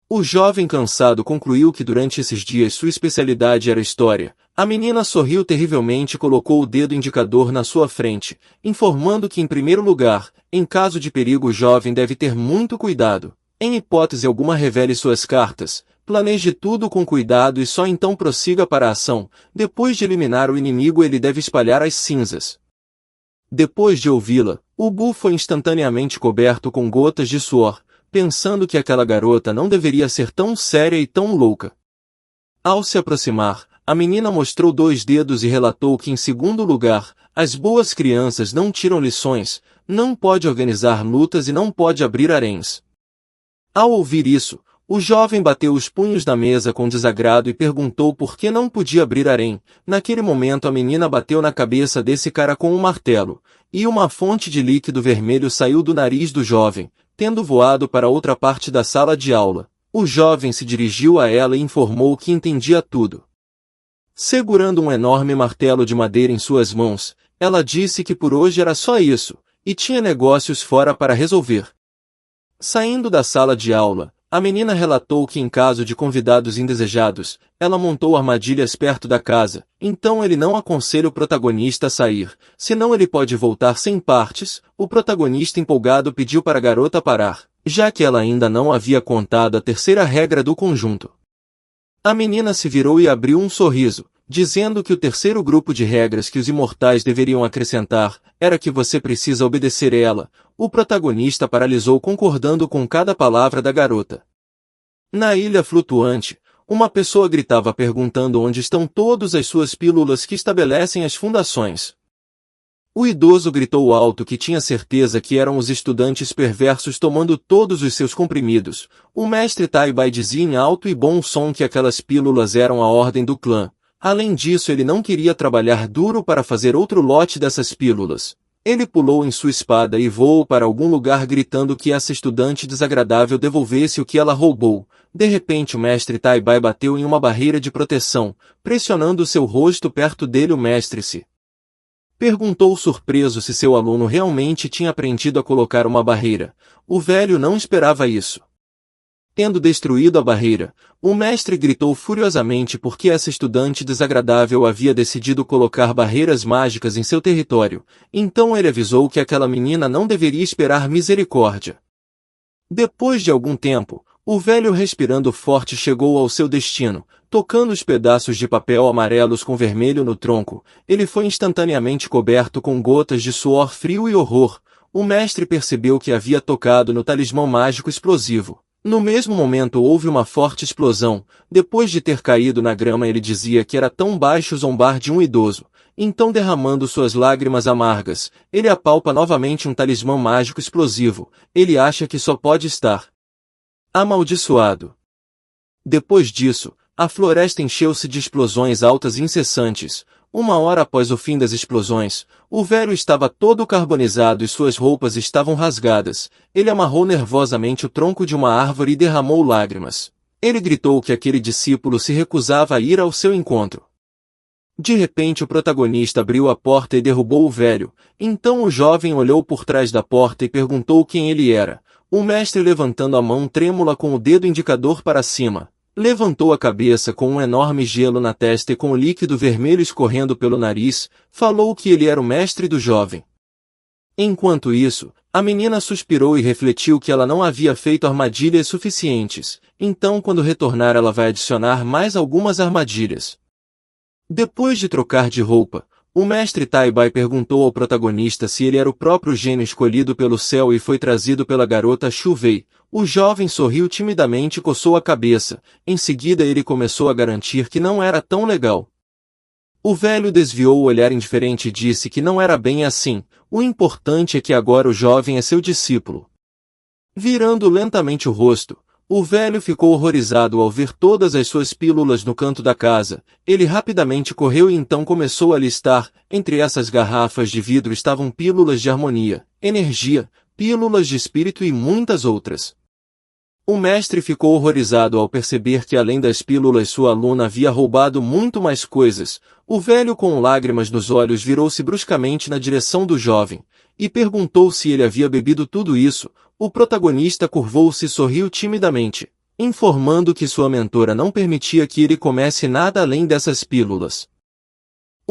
O jovem cansado concluiu que durante esses dias sua especialidade era história. A menina sorriu terrivelmente e colocou o dedo indicador na sua frente, informando que em primeiro lugar, em caso de perigo o jovem deve ter muito cuidado. Em hipótese alguma revele suas cartas, planeje tudo com cuidado e só então prossiga para a ação. Depois de eliminar o inimigo ele deve espalhar as cinzas. Depois de ouvi-la, o Bu foi instantaneamente coberto com gotas de suor, pensando que aquela garota não deveria ser tão séria e tão louca. Ao se aproximar, a menina mostrou 2 dedos e relatou que em segundo lugar, as boas crianças não tiram lições, não pode organizar lutas e não pode abrir haréns. Ao ouvir isso, o jovem bateu os punhos na mesa com desagrado e perguntou por que não podia abrir harém. Naquele momento a menina bateu na cabeça desse cara com um martelo, e uma fonte de líquido vermelho saiu do nariz do jovem, tendo voado para outra parte da sala de aula. O jovem se dirigiu a ela e informou que entendia tudo. Segurando um enorme martelo de madeira em suas mãos, ela disse que por hoje era só isso, e tinha negócios fora para resolver. Saindo da sala de aula, a menina relatou que em caso de convidados indesejados, ela montou armadilhas perto da casa, então ele não aconselha o protagonista a sair, senão ele pode voltar sem partes. O protagonista empolgado pediu para a garota parar, já que ela ainda não havia contado a terceira regra do conjunto. A menina se virou e abriu um sorriso, dizendo que o terceiro grupo de regras que os imortais deveriam acrescentar era que você precisa obedecer ela. O protagonista paralisou concordando com cada palavra da garota. Na ilha flutuante, uma pessoa gritava perguntando onde estão todas as suas pílulas que estabelecem as fundações. O idoso gritou alto que tinha certeza que eram os estudantes perversos tomando todos os seus comprimidos. O mestre Tai-Bai dizia em alto e bom som que aquelas pílulas eram a ordem do clã. Além disso, ele não queria trabalhar duro para fazer outro lote dessas pílulas. Ele pulou em sua espada e voou para algum lugar gritando que essa estudante desagradável devolvesse o que ela roubou. De repente o mestre Tai-Bai bateu em uma barreira de proteção, pressionando seu rosto perto dele. O mestre se perguntou surpreso se seu aluno realmente tinha aprendido a colocar uma barreira. O velho não esperava isso. Tendo destruído a barreira, o mestre gritou furiosamente porque essa estudante desagradável havia decidido colocar barreiras mágicas em seu território. Então ele avisou que aquela menina não deveria esperar misericórdia. Depois de algum tempo, o velho respirando forte chegou ao seu destino. Tocando os pedaços de papel amarelos com vermelho no tronco, ele foi instantaneamente coberto com gotas de suor frio e horror. O mestre percebeu que havia tocado no talismã mágico explosivo. No mesmo momento houve uma forte explosão. Depois de ter caído na grama, ele dizia que era tão baixo zombar de um idoso. Então, derramando suas lágrimas amargas, ele apalpa novamente um talismã mágico explosivo. Ele acha que só pode estar amaldiçoado. Depois disso, a floresta encheu-se de explosões altas e incessantes. Uma hora após o fim das explosões, o velho estava todo carbonizado e suas roupas estavam rasgadas. Ele amarrou nervosamente o tronco de uma árvore e derramou lágrimas. Ele gritou que aquele discípulo se recusava a ir ao seu encontro. De repente o protagonista abriu a porta e derrubou o velho. Então o jovem olhou por trás da porta e perguntou quem ele era. O mestre, levantando a mão trêmula com o dedo indicador para cima, levantou a cabeça com um enorme gelo na testa e com o líquido vermelho escorrendo pelo nariz, falou que ele era o mestre do jovem. Enquanto isso, a menina suspirou e refletiu que ela não havia feito armadilhas suficientes, então quando retornar ela vai adicionar mais algumas armadilhas. Depois de trocar de roupa, o mestre Tai-Bai perguntou ao protagonista se ele era o próprio gênio escolhido pelo céu e foi trazido pela garota Xu Wei. O jovem sorriu timidamente e coçou a cabeça. Em seguida ele começou a garantir que não era tão legal. O velho desviou o olhar indiferente e disse que não era bem assim. O importante é que agora o jovem é seu discípulo. Virando lentamente o rosto, o velho ficou horrorizado ao ver todas as suas pílulas no canto da casa. Ele rapidamente correu e então começou a listar. Entre essas garrafas de vidro estavam pílulas de harmonia, energia, pílulas de espírito e muitas outras. O mestre ficou horrorizado ao perceber que além das pílulas sua aluna havia roubado muito mais coisas. O velho, com lágrimas nos olhos, virou-se bruscamente na direção do jovem e perguntou se ele havia bebido tudo isso. O protagonista curvou-se e sorriu timidamente, informando que sua mentora não permitia que ele comesse nada além dessas pílulas.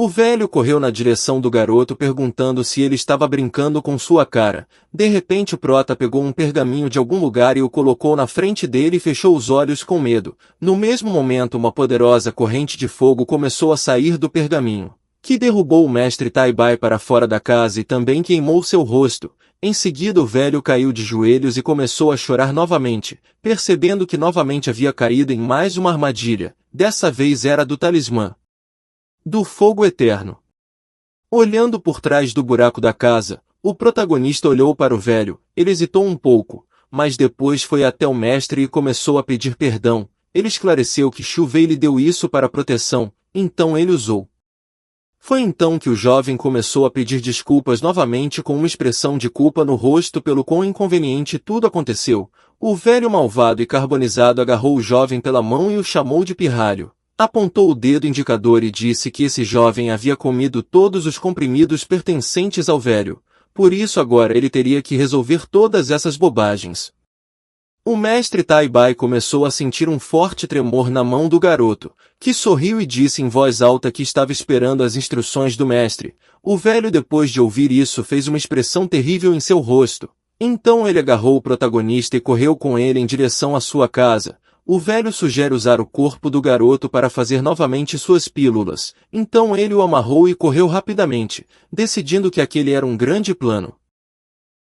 O velho correu na direção do garoto perguntando se ele estava brincando com sua cara. De repente o prota pegou um pergaminho de algum lugar e o colocou na frente dele e fechou os olhos com medo. No mesmo momento uma poderosa corrente de fogo começou a sair do pergaminho, que derrubou o mestre Tai-Bai para fora da casa e também queimou seu rosto. Em seguida o velho caiu de joelhos e começou a chorar novamente, percebendo que novamente havia caído em mais uma armadilha. Dessa vez era do talismã do fogo eterno. Olhando por trás do buraco da casa, o protagonista olhou para o velho. Ele hesitou um pouco, mas depois foi até o mestre e começou a pedir perdão. Ele esclareceu que Xu Wei lhe deu isso para proteção, então ele usou. Foi então que o jovem começou a pedir desculpas novamente com uma expressão de culpa no rosto pelo quão inconveniente tudo aconteceu. O velho malvado e carbonizado agarrou o jovem pela mão e o chamou de pirralho. Apontou o dedo indicador e disse que esse jovem havia comido todos os comprimidos pertencentes ao velho. Por isso agora ele teria que resolver todas essas bobagens. O mestre Tai-Bai começou a sentir um forte tremor na mão do garoto, que sorriu e disse em voz alta que estava esperando as instruções do mestre. O velho, depois de ouvir isso, fez uma expressão terrível em seu rosto. Então ele agarrou o protagonista e correu com ele em direção à sua casa. O velho sugere usar o corpo do garoto para fazer novamente suas pílulas. Então ele o amarrou e correu rapidamente, decidindo que aquele era um grande plano.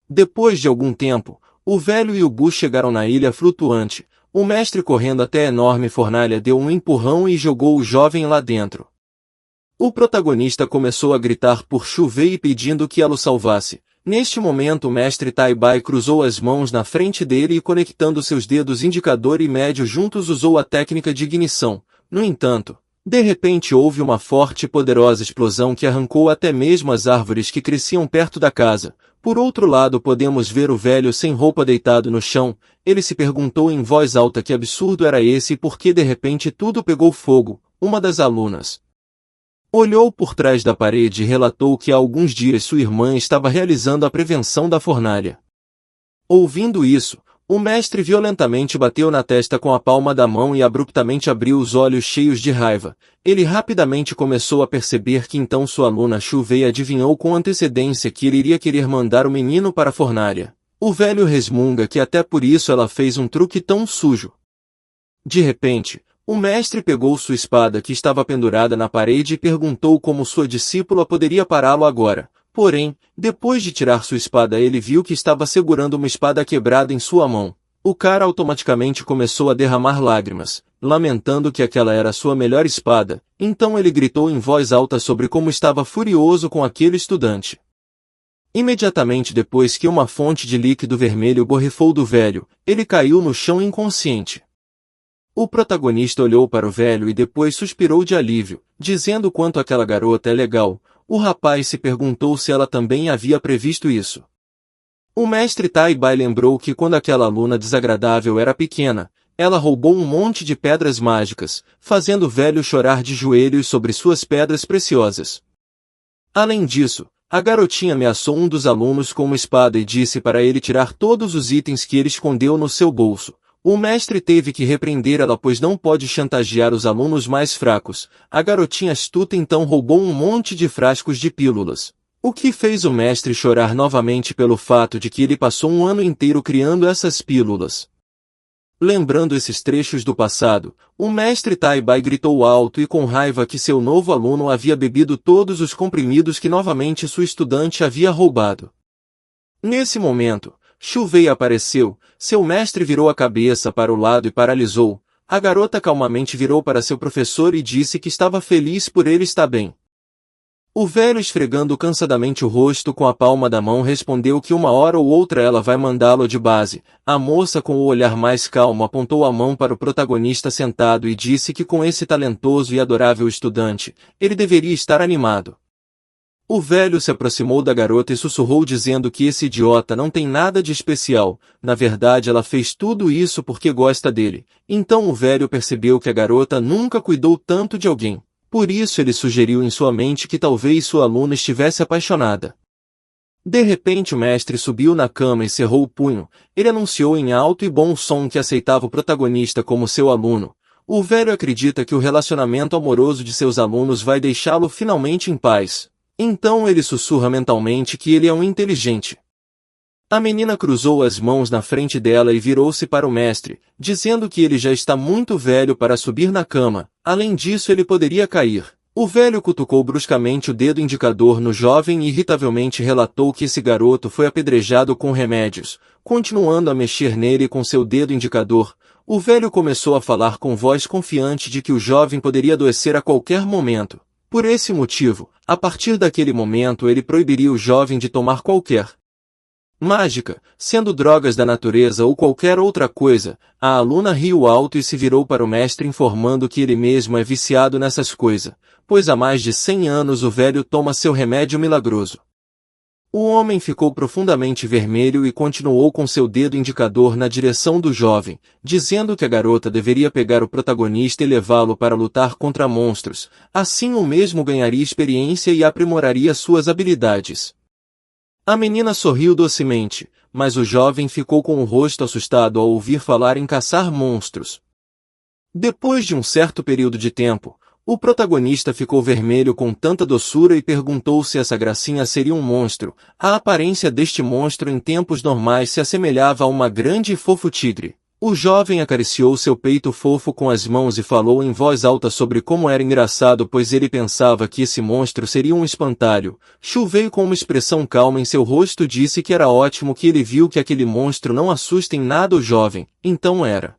Depois de algum tempo, o velho e o Bu chegaram na ilha flutuante. O mestre, correndo até a enorme fornalha, deu um empurrão e jogou o jovem lá dentro. O protagonista começou a gritar por Chuvei e pedindo que ela o salvasse. Neste momento o mestre Tai-Bai cruzou as mãos na frente dele e conectando seus dedos indicador e médio juntos usou a técnica de ignição. No entanto, de repente houve uma forte e poderosa explosão que arrancou até mesmo as árvores que cresciam perto da casa. Por outro lado podemos ver o velho sem roupa deitado no chão. Ele se perguntou em voz alta que absurdo era esse e por que de repente tudo pegou fogo. Uma das alunas olhou por trás da parede e relatou que há alguns dias sua irmã estava realizando a prevenção da fornalha. Ouvindo isso, o mestre violentamente bateu na testa com a palma da mão e abruptamente abriu os olhos cheios de raiva. Ele rapidamente começou a perceber que então sua aluna Chuvei adivinhou com antecedência que ele iria querer mandar o menino para a fornalha. O velho resmunga que até por isso ela fez um truque tão sujo. De repente, o mestre pegou sua espada que estava pendurada na parede e perguntou como sua discípula poderia pará-lo agora. Porém, depois de tirar sua espada ele viu que estava segurando uma espada quebrada em sua mão. O cara automaticamente começou a derramar lágrimas, lamentando que aquela era sua melhor espada. Então ele gritou em voz alta sobre como estava furioso com aquele estudante. Imediatamente depois que uma fonte de líquido vermelho borrifou do velho, ele caiu no chão inconsciente. O protagonista olhou para o velho e depois suspirou de alívio, dizendo quanto aquela garota é legal. O rapaz se perguntou se ela também havia previsto isso. O mestre Tai-Bai lembrou que quando aquela aluna desagradável era pequena, ela roubou um monte de pedras mágicas, fazendo o velho chorar de joelhos sobre suas pedras preciosas. Além disso, a garotinha ameaçou um dos alunos com uma espada e disse para ele tirar todos os itens que ele escondeu no seu bolso. O mestre teve que repreender ela pois não pode chantagear os alunos mais fracos. A garotinha astuta então roubou um monte de frascos de pílulas. O que fez o mestre chorar novamente pelo fato de que ele passou um ano inteiro criando essas pílulas. Lembrando esses trechos do passado, o mestre Tai-Bai gritou alto e com raiva que seu novo aluno havia bebido todos os comprimidos que novamente sua estudante havia roubado. Nesse momento, Chuvei apareceu, seu mestre virou a cabeça para o lado e paralisou. A garota calmamente virou para seu professor e disse que estava feliz por ele estar bem. O velho esfregando cansadamente o rosto com a palma da mão respondeu que uma hora ou outra ela vai mandá-lo de base. A moça com o olhar mais calmo apontou a mão para o protagonista sentado e disse que com esse talentoso e adorável estudante, ele deveria estar animado. O velho se aproximou da garota e sussurrou dizendo que esse idiota não tem nada de especial, na verdade ela fez tudo isso porque gosta dele. Então o velho percebeu que a garota nunca cuidou tanto de alguém. Por isso ele sugeriu em sua mente que talvez sua aluna estivesse apaixonada. De repente o mestre subiu na cama e cerrou o punho. Ele anunciou em alto e bom som que aceitava o protagonista como seu aluno. O velho acredita que o relacionamento amoroso de seus alunos vai deixá-lo finalmente em paz. Então ele sussurra mentalmente que ele é um inteligente. A menina cruzou as mãos na frente dela e virou-se para o mestre, dizendo que ele já está muito velho para subir na cama, além disso ele poderia cair. O velho cutucou bruscamente o dedo indicador no jovem e irritavelmente relatou que esse garoto foi apedrejado com remédios. Continuando a mexer nele com seu dedo indicador, o velho começou a falar com voz confiante de que o jovem poderia adoecer a qualquer momento. Por esse motivo, a partir daquele momento ele proibiria o jovem de tomar qualquer mágica, sendo drogas da natureza ou qualquer outra coisa. A aluna riu alto e se virou para o mestre informando que ele mesmo é viciado nessas coisas, pois há mais de 100 anos o velho toma seu remédio milagroso. O homem ficou profundamente vermelho e continuou com seu dedo indicador na direção do jovem, dizendo que a garota deveria pegar o protagonista e levá-lo para lutar contra monstros, assim o mesmo ganharia experiência e aprimoraria suas habilidades. A menina sorriu docemente, mas o jovem ficou com o rosto assustado ao ouvir falar em caçar monstros. Depois de um certo período de tempo, o protagonista ficou vermelho com tanta doçura e perguntou se essa gracinha seria um monstro. A aparência deste monstro em tempos normais se assemelhava a uma grande e fofo tigre. O jovem acariciou seu peito fofo com as mãos e falou em voz alta sobre como era engraçado pois ele pensava que esse monstro seria um espantalho. Chuvei com uma expressão calma em seu rosto disse que era ótimo que ele viu que aquele monstro não assusta em nada o jovem. Então era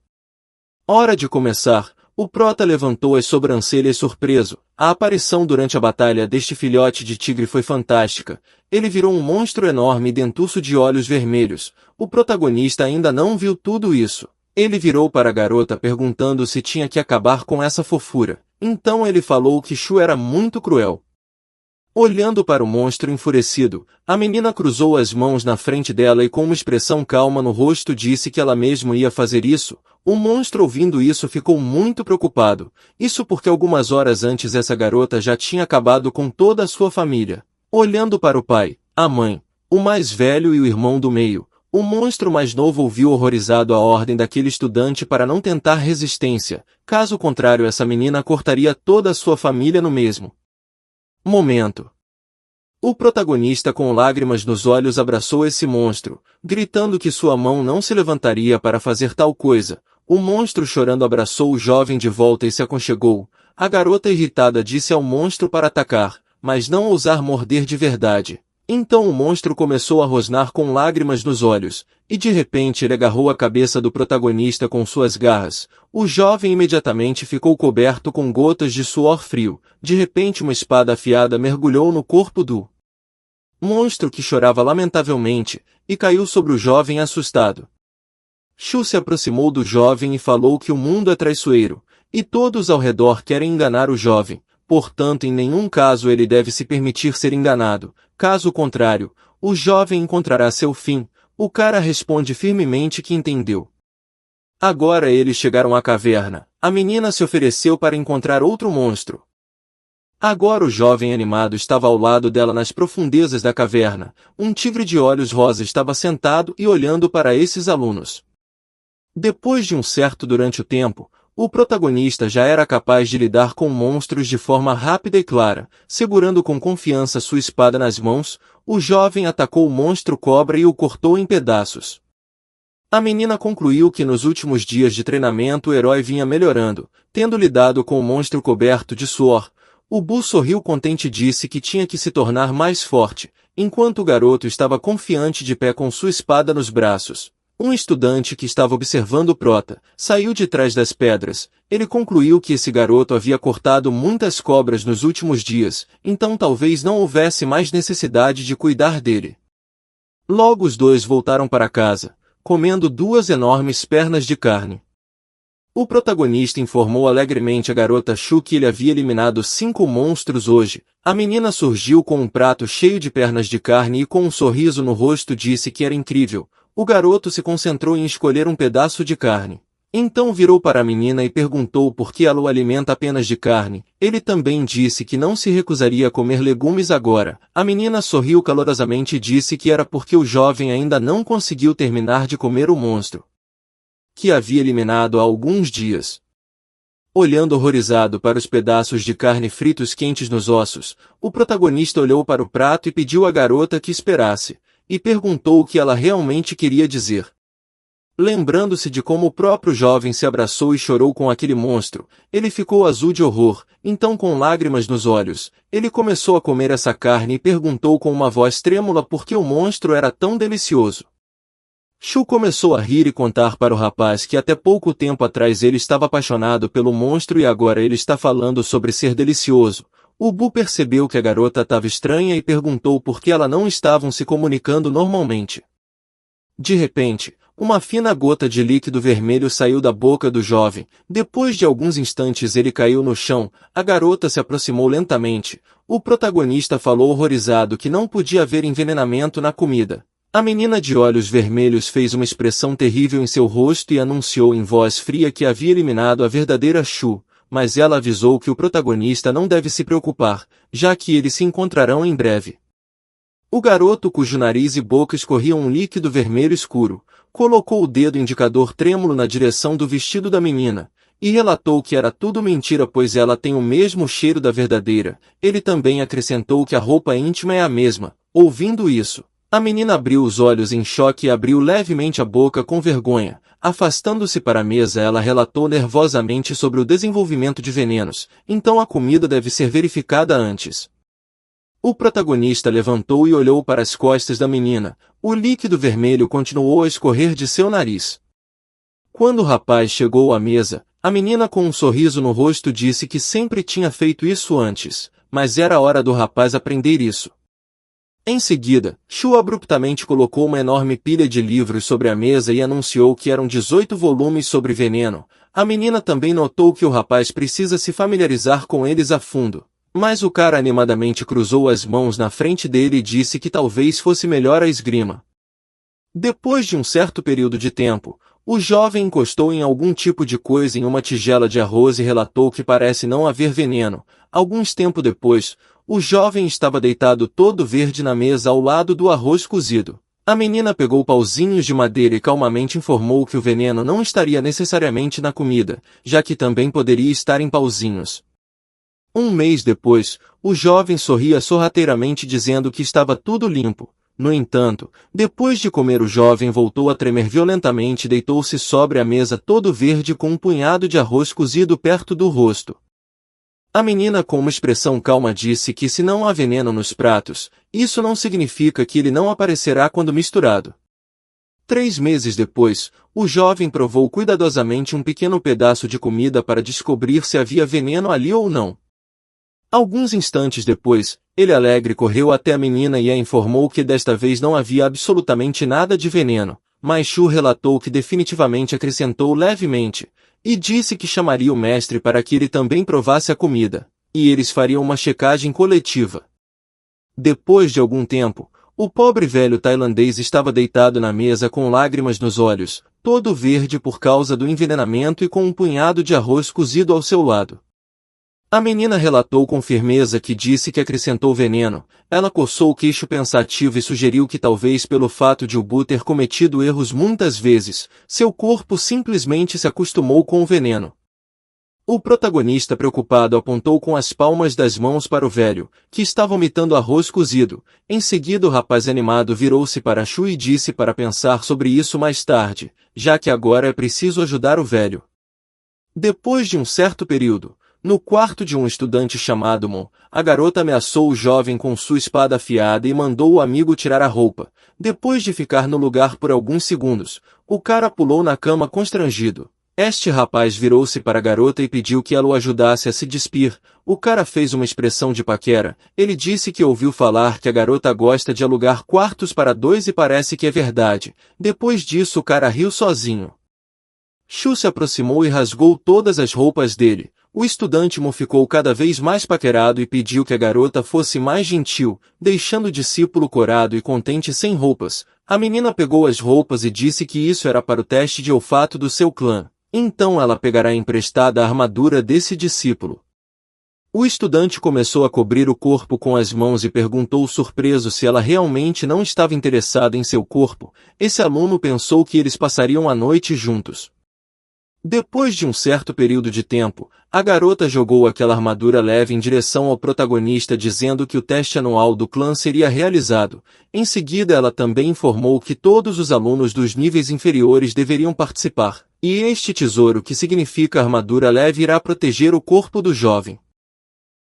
hora de começar. O prota levantou as sobrancelhas surpreso. A aparição durante a batalha deste filhote de tigre foi fantástica. Ele virou um monstro enorme e dentuço de olhos vermelhos. O protagonista ainda não viu tudo isso. Ele virou para a garota perguntando se tinha que acabar com essa fofura. Então ele falou que Shu era muito cruel. Olhando para o monstro enfurecido, a menina cruzou as mãos na frente dela e com uma expressão calma no rosto disse que ela mesma ia fazer isso. O monstro ouvindo isso ficou muito preocupado. Isso porque algumas horas antes essa garota já tinha acabado com toda a sua família. Olhando para o pai, a mãe, o mais velho e o irmão do meio, o monstro mais novo ouviu horrorizado a ordem daquele estudante para não tentar resistência. Caso contrário, essa menina cortaria toda a sua família no mesmo momento. O protagonista com lágrimas nos olhos abraçou esse monstro, gritando que sua mão não se levantaria para fazer tal coisa. O monstro chorando abraçou o jovem de volta e se aconchegou. A garota irritada disse ao monstro para atacar, mas não ousar morder de verdade. Então o monstro começou a rosnar com lágrimas nos olhos, e de repente ele agarrou a cabeça do protagonista com suas garras. O jovem imediatamente ficou coberto com gotas de suor frio. De repente uma espada afiada mergulhou no corpo do monstro que chorava lamentavelmente, e caiu sobre o jovem assustado. Shu se aproximou do jovem e falou que o mundo é traiçoeiro, e todos ao redor querem enganar o jovem. Portanto, em nenhum caso ele deve se permitir ser enganado. Caso contrário, o jovem encontrará seu fim. O cara responde firmemente que entendeu. Agora eles chegaram à caverna. A menina se ofereceu para encontrar outro monstro. Agora o jovem animado estava ao lado dela nas profundezas da caverna. Um tigre de olhos rosa estava sentado e olhando para esses alunos. Depois de um certo durante o tempo, o protagonista já era capaz de lidar com monstros de forma rápida e clara. Segurando com confiança sua espada nas mãos, o jovem atacou o monstro cobra e o cortou em pedaços. A menina concluiu que nos últimos dias de treinamento o herói vinha melhorando, tendo lidado com o monstro coberto de suor. O Bu sorriu contente e disse que tinha que se tornar mais forte, enquanto o garoto estava confiante de pé com sua espada nos braços. Um estudante que estava observando o prota saiu de trás das pedras. Ele concluiu que esse garoto havia cortado muitas cobras nos últimos dias, então talvez não houvesse mais necessidade de cuidar dele. Logo os dois voltaram para casa, comendo 2 enormes pernas de carne. O protagonista informou alegremente a garota Shu que ele havia eliminado 5 monstros hoje. A menina surgiu com um prato cheio de pernas de carne e com um sorriso no rosto disse que era incrível. O garoto se concentrou em escolher um pedaço de carne. Então virou para a menina e perguntou por que ela o alimenta apenas de carne. Ele também disse que não se recusaria a comer legumes agora. A menina sorriu calorosamente e disse que era porque o jovem ainda não conseguiu terminar de comer o monstro que havia eliminado há alguns dias. Olhando horrorizado para os pedaços de carne fritos quentes nos ossos, o protagonista olhou para o prato e pediu à garota que esperasse, e perguntou o que ela realmente queria dizer. Lembrando-se de como o próprio jovem se abraçou e chorou com aquele monstro, ele ficou azul de horror. Então, com lágrimas nos olhos, ele começou a comer essa carne e perguntou com uma voz trêmula por que o monstro era tão delicioso. Shu começou a rir e contar para o rapaz que até pouco tempo atrás ele estava apaixonado pelo monstro e agora ele está falando sobre ser delicioso. O Bu percebeu que a garota estava estranha e perguntou por que ela não estavam se comunicando normalmente. De repente, uma fina gota de líquido vermelho saiu da boca do jovem. Depois de alguns instantes ele caiu no chão. A garota se aproximou lentamente. O protagonista falou horrorizado que não podia haver envenenamento na comida. A menina de olhos vermelhos fez uma expressão terrível em seu rosto e anunciou em voz fria que havia eliminado a verdadeira Shu, mas ela avisou que o protagonista não deve se preocupar, já que eles se encontrarão em breve. O garoto, cujo nariz e boca escorriam um líquido vermelho escuro, colocou o dedo indicador trêmulo na direção do vestido da menina, e relatou que era tudo mentira pois ela tem o mesmo cheiro da verdadeira. Ele também acrescentou que a roupa íntima é a mesma. Ouvindo isso, a menina abriu os olhos em choque e abriu levemente a boca com vergonha. Afastando-se para a mesa, ela relatou nervosamente sobre o desenvolvimento de venenos. Então a comida deve ser verificada antes. O protagonista levantou e olhou para as costas da menina. O líquido vermelho continuou a escorrer de seu nariz. Quando o rapaz chegou à mesa, A menina com um sorriso no rosto disse que sempre tinha feito isso antes, mas era a hora do rapaz aprender isso. Em seguida, Shu abruptamente colocou uma enorme pilha de livros sobre a mesa e anunciou que eram 18 volumes sobre veneno. A menina também notou que o rapaz precisa se familiarizar com eles a fundo. Mas o cara animadamente cruzou as mãos na frente dele e disse que talvez fosse melhor a esgrima. Depois de um certo período de tempo, o jovem encostou em algum tipo de coisa em uma tigela de arroz e relatou que parece não haver veneno. Alguns tempo depois, o jovem estava deitado todo verde na mesa ao lado do arroz cozido. A menina pegou pauzinhos de madeira e calmamente informou que o veneno não estaria necessariamente na comida, já que também poderia estar em pauzinhos. Um mês depois, o jovem sorria sorrateiramente dizendo que estava tudo limpo. No entanto, depois de comer o jovem voltou a tremer violentamente e deitou-se sobre a mesa todo verde com um punhado de arroz cozido perto do rosto. A menina com uma expressão calma disse que se não há veneno nos pratos, isso não significa que ele não aparecerá quando misturado. 3 meses depois, o jovem provou cuidadosamente um pequeno pedaço de comida para descobrir se havia veneno ali ou não. Alguns instantes depois, ele alegre correu até a menina e a informou que desta vez não havia absolutamente nada de veneno, mas Shu relatou que definitivamente acrescentou levemente, e disse que chamaria o mestre para que ele também provasse a comida, e eles fariam uma checagem coletiva. Depois de algum tempo, o pobre velho tailandês estava deitado na mesa com lágrimas nos olhos, todo verde por causa do envenenamento e com um punhado de arroz cozido ao seu lado. A menina relatou com firmeza que disse que acrescentou veneno. Ela coçou o queixo pensativo e sugeriu que talvez pelo fato de o Bu ter cometido erros muitas vezes, seu corpo simplesmente se acostumou com o veneno. O protagonista preocupado apontou com as palmas das mãos para o velho, que estava vomitando arroz cozido. Em seguida o rapaz animado virou-se para Shu e disse para pensar sobre isso mais tarde, já que agora é preciso ajudar o velho. Depois de um certo período, no quarto de um estudante chamado Mon, a garota ameaçou o jovem com sua espada afiada e mandou o amigo tirar a roupa. Depois de ficar no lugar por alguns segundos, o cara pulou na cama constrangido. Este rapaz virou-se para a garota e pediu que ela o ajudasse a se despir. O cara fez uma expressão de paquera. Ele disse que ouviu falar que a garota gosta de alugar quartos para 2 e parece que é verdade. Depois disso o cara riu sozinho. Shu se aproximou e rasgou todas as roupas dele. O estudante Mo ficou cada vez mais paquerado e pediu que a garota fosse mais gentil, deixando o discípulo corado e contente sem roupas. A menina pegou as roupas e disse que isso era para o teste de olfato do seu clã. Então ela pegará emprestada a armadura desse discípulo. O estudante começou a cobrir o corpo com as mãos e perguntou surpreso se ela realmente não estava interessada em seu corpo. Esse aluno pensou que eles passariam a noite juntos. Depois de um certo período de tempo, a garota jogou aquela armadura leve em direção ao protagonista dizendo que o teste anual do clã seria realizado. Em seguida ela também informou que todos os alunos dos níveis inferiores deveriam participar, e este tesouro que significa armadura leve irá proteger o corpo do jovem.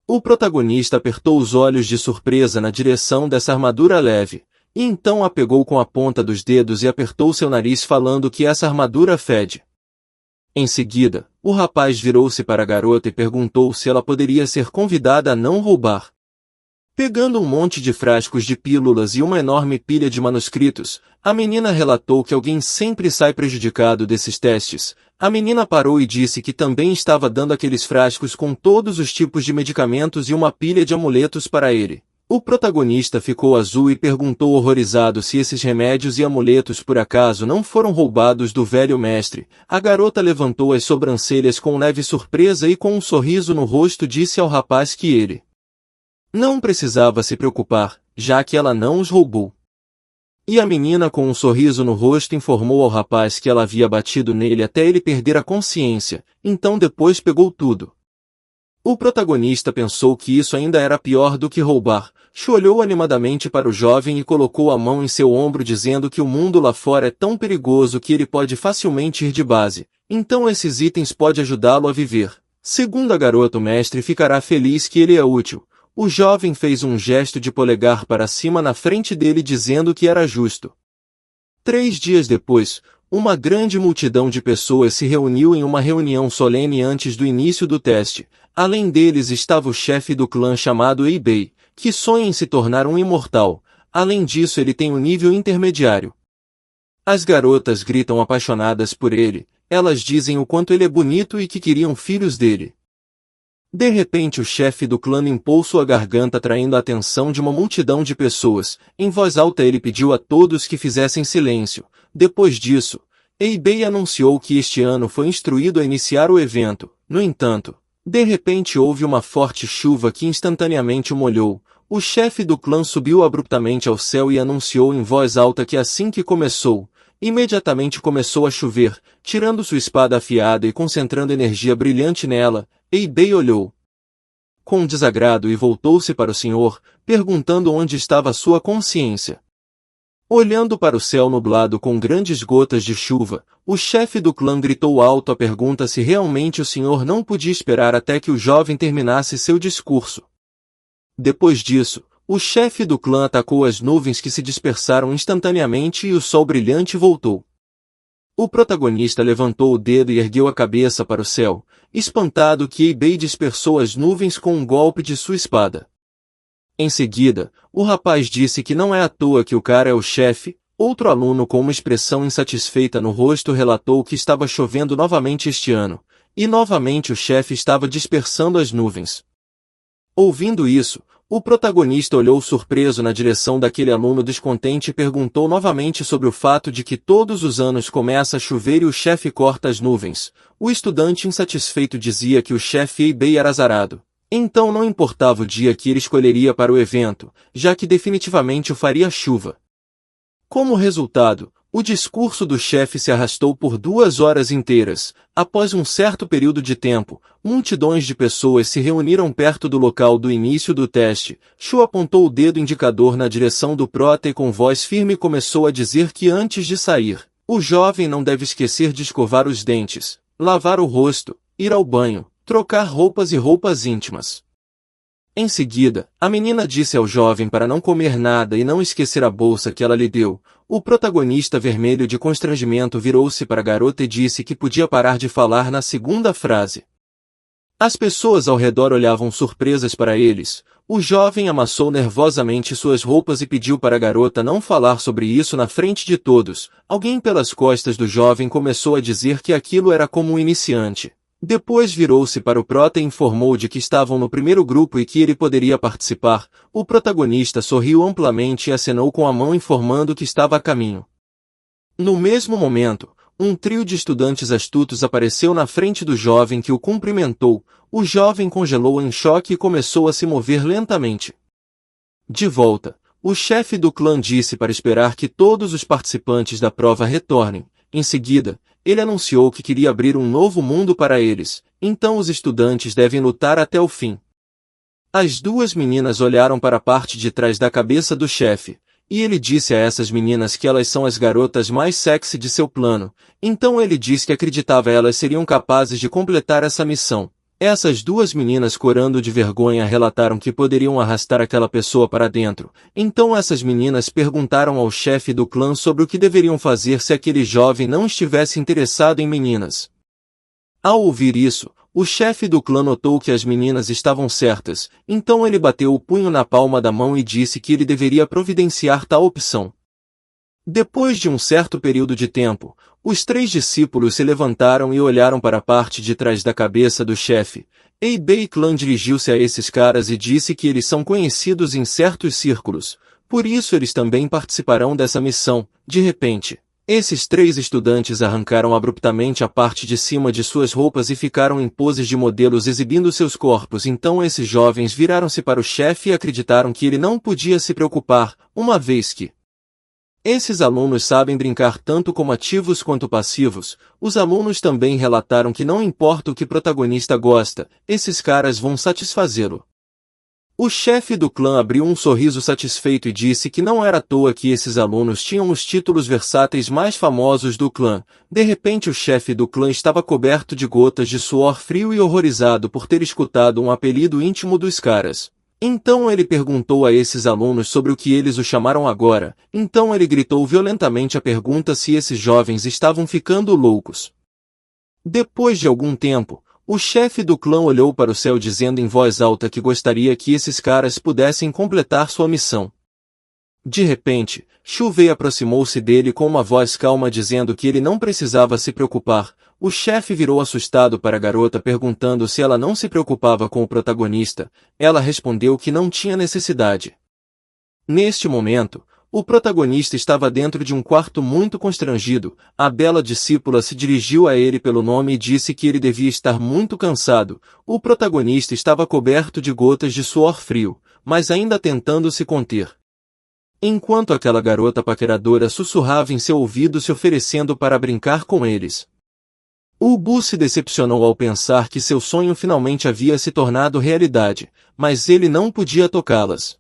O protagonista apertou os olhos de surpresa na direção dessa armadura leve, e então a pegou com a ponta dos dedos e apertou seu nariz falando que essa armadura fede. Em seguida, o rapaz virou-se para a garota e perguntou se ela poderia ser convidada a não roubar. Pegando um monte de frascos de pílulas e uma enorme pilha de manuscritos, a menina relatou que alguém sempre sai prejudicado desses testes. A menina parou e disse que também estava dando aqueles frascos com todos os tipos de medicamentos e uma pilha de amuletos para ele. O protagonista ficou azul e perguntou horrorizado se esses remédios e amuletos por acaso não foram roubados do velho mestre. A garota levantou as sobrancelhas com leve surpresa e com um sorriso no rosto disse ao rapaz que ele não precisava se preocupar, já que ela não os roubou. E a menina com um sorriso no rosto informou ao rapaz que ela havia batido nele até ele perder a consciência, então depois pegou tudo. O protagonista pensou que isso ainda era pior do que roubar. Shu olhou animadamente para o jovem e colocou a mão em seu ombro dizendo que o mundo lá fora é tão perigoso que ele pode facilmente ir de base, então esses itens podem ajudá-lo a viver. Segundo a garota, o mestre ficará feliz que ele é útil. O jovem fez um gesto de polegar para cima na frente dele dizendo que era justo. 3 dias depois, uma grande multidão de pessoas se reuniu em uma reunião solene antes do início do teste. Além deles estava o chefe do clã chamado Eibei, que sonha em se tornar um imortal. Além disso, ele tem um nível intermediário. As garotas gritam apaixonadas por ele. Elas dizem o quanto ele é bonito e que queriam filhos dele. De repente o chefe do clã limpou sua garganta, atraindo a atenção de uma multidão de pessoas. Em voz alta ele pediu a todos que fizessem silêncio. Depois disso, Eibei anunciou que este ano foi instruído a iniciar o evento. No entanto, de repente houve uma forte chuva que instantaneamente o molhou. O chefe do clã subiu abruptamente ao céu e anunciou em voz alta que assim que começou, imediatamente começou a chover. Tirando sua espada afiada e concentrando energia brilhante nela, Eibei olhou com desagrado e voltou-se para o senhor, perguntando onde estava sua consciência. Olhando para o céu nublado com grandes gotas de chuva, o chefe do clã gritou alto a pergunta se realmente o senhor não podia esperar até que o jovem terminasse seu discurso. Depois disso, o chefe do clã atacou as nuvens que se dispersaram instantaneamente e o sol brilhante voltou. O protagonista levantou o dedo e ergueu a cabeça para o céu, espantado que Eibei dispersou as nuvens com um golpe de sua espada. Em seguida, o rapaz disse que não é à toa que o cara é o chefe. Outro aluno com uma expressão insatisfeita no rosto relatou que estava chovendo novamente este ano, e novamente o chefe estava dispersando as nuvens. Ouvindo isso, o protagonista olhou surpreso na direção daquele aluno descontente e perguntou novamente sobre o fato de que todos os anos começa a chover e o chefe corta as nuvens. O estudante insatisfeito dizia que o chefe Eibei era azarado. Então não importava o dia que ele escolheria para o evento, já que definitivamente o faria chuva. Como resultado, o discurso do chefe se arrastou por 2 horas inteiras. Após um certo período de tempo, multidões de pessoas se reuniram perto do local do início do teste. Shu apontou o dedo indicador na direção do prota e com voz firme começou a dizer que antes de sair, o jovem não deve esquecer de escovar os dentes, lavar o rosto, ir ao banho, trocar roupas e roupas íntimas. Em seguida, a menina disse ao jovem para não comer nada e não esquecer a bolsa que ela lhe deu. O protagonista vermelho de constrangimento virou-se para a garota e disse que podia parar de falar na segunda frase. As pessoas ao redor olhavam surpresas para eles. O jovem amassou nervosamente suas roupas e pediu para a garota não falar sobre isso na frente de todos. Alguém pelas costas do jovem começou a dizer que aquilo era como um iniciante. Depois virou-se para o prota e informou de que estavam no primeiro grupo e que ele poderia participar. O protagonista sorriu amplamente e acenou com a mão informando que estava a caminho. No mesmo momento, um trio de estudantes astutos apareceu na frente do jovem que o cumprimentou. O jovem congelou em choque e começou a se mover lentamente. De volta, o chefe do clã disse para esperar que todos os participantes da prova retornem. Em seguida, ele anunciou que queria abrir um novo mundo para eles, então os estudantes devem lutar até o fim. As 2 meninas olharam para a parte de trás da cabeça do chefe, e ele disse a essas meninas que elas são as garotas mais sexy de seu plano, então ele disse que acreditava elas seriam capazes de completar essa missão. Essas 2 meninas, corando de vergonha, relataram que poderiam arrastar aquela pessoa para dentro. Então essas meninas perguntaram ao chefe do clã sobre o que deveriam fazer se aquele jovem não estivesse interessado em meninas. Ao ouvir isso, o chefe do clã notou que as meninas estavam certas, então ele bateu o punho na palma da mão e disse que ele deveria providenciar tal opção. Depois de um certo período de tempo, os 3 discípulos se levantaram e olharam para a parte de trás da cabeça do chefe. Eibei Clã dirigiu-se a esses caras e disse que eles são conhecidos em certos círculos, por isso eles também participarão dessa missão. De repente, esses 3 estudantes arrancaram abruptamente a parte de cima de suas roupas e ficaram em poses de modelos exibindo seus corpos. Então esses jovens viraram-se para o chefe e acreditaram que ele não podia se preocupar, uma vez que esses alunos sabem brincar tanto como ativos quanto passivos. Os alunos também relataram que não importa o que o protagonista gosta, esses caras vão satisfazê-lo. O chefe do clã abriu um sorriso satisfeito e disse que não era à toa que esses alunos tinham os títulos versáteis mais famosos do clã. De repente o chefe do clã estava coberto de gotas de suor frio e horrorizado por ter escutado um apelido íntimo dos caras. Então ele perguntou a esses alunos sobre o que eles o chamaram agora, então ele gritou violentamente a pergunta se esses jovens estavam ficando loucos. Depois de algum tempo, o chefe do clã olhou para o céu dizendo em voz alta que gostaria que esses caras pudessem completar sua missão. De repente, Shu-Wei aproximou-se dele com uma voz calma dizendo que ele não precisava se preocupar. O chefe virou assustado para a garota perguntando se ela não se preocupava com o protagonista. Ela respondeu que não tinha necessidade. Neste momento, o protagonista estava dentro de um quarto muito constrangido. A bela discípula se dirigiu a ele pelo nome e disse que ele devia estar muito cansado. O protagonista estava coberto de gotas de suor frio, mas ainda tentando se conter. Enquanto aquela garota paqueradora sussurrava em seu ouvido se oferecendo para brincar com eles. O Bu se decepcionou ao pensar que seu sonho finalmente havia se tornado realidade, mas ele não podia tocá-las.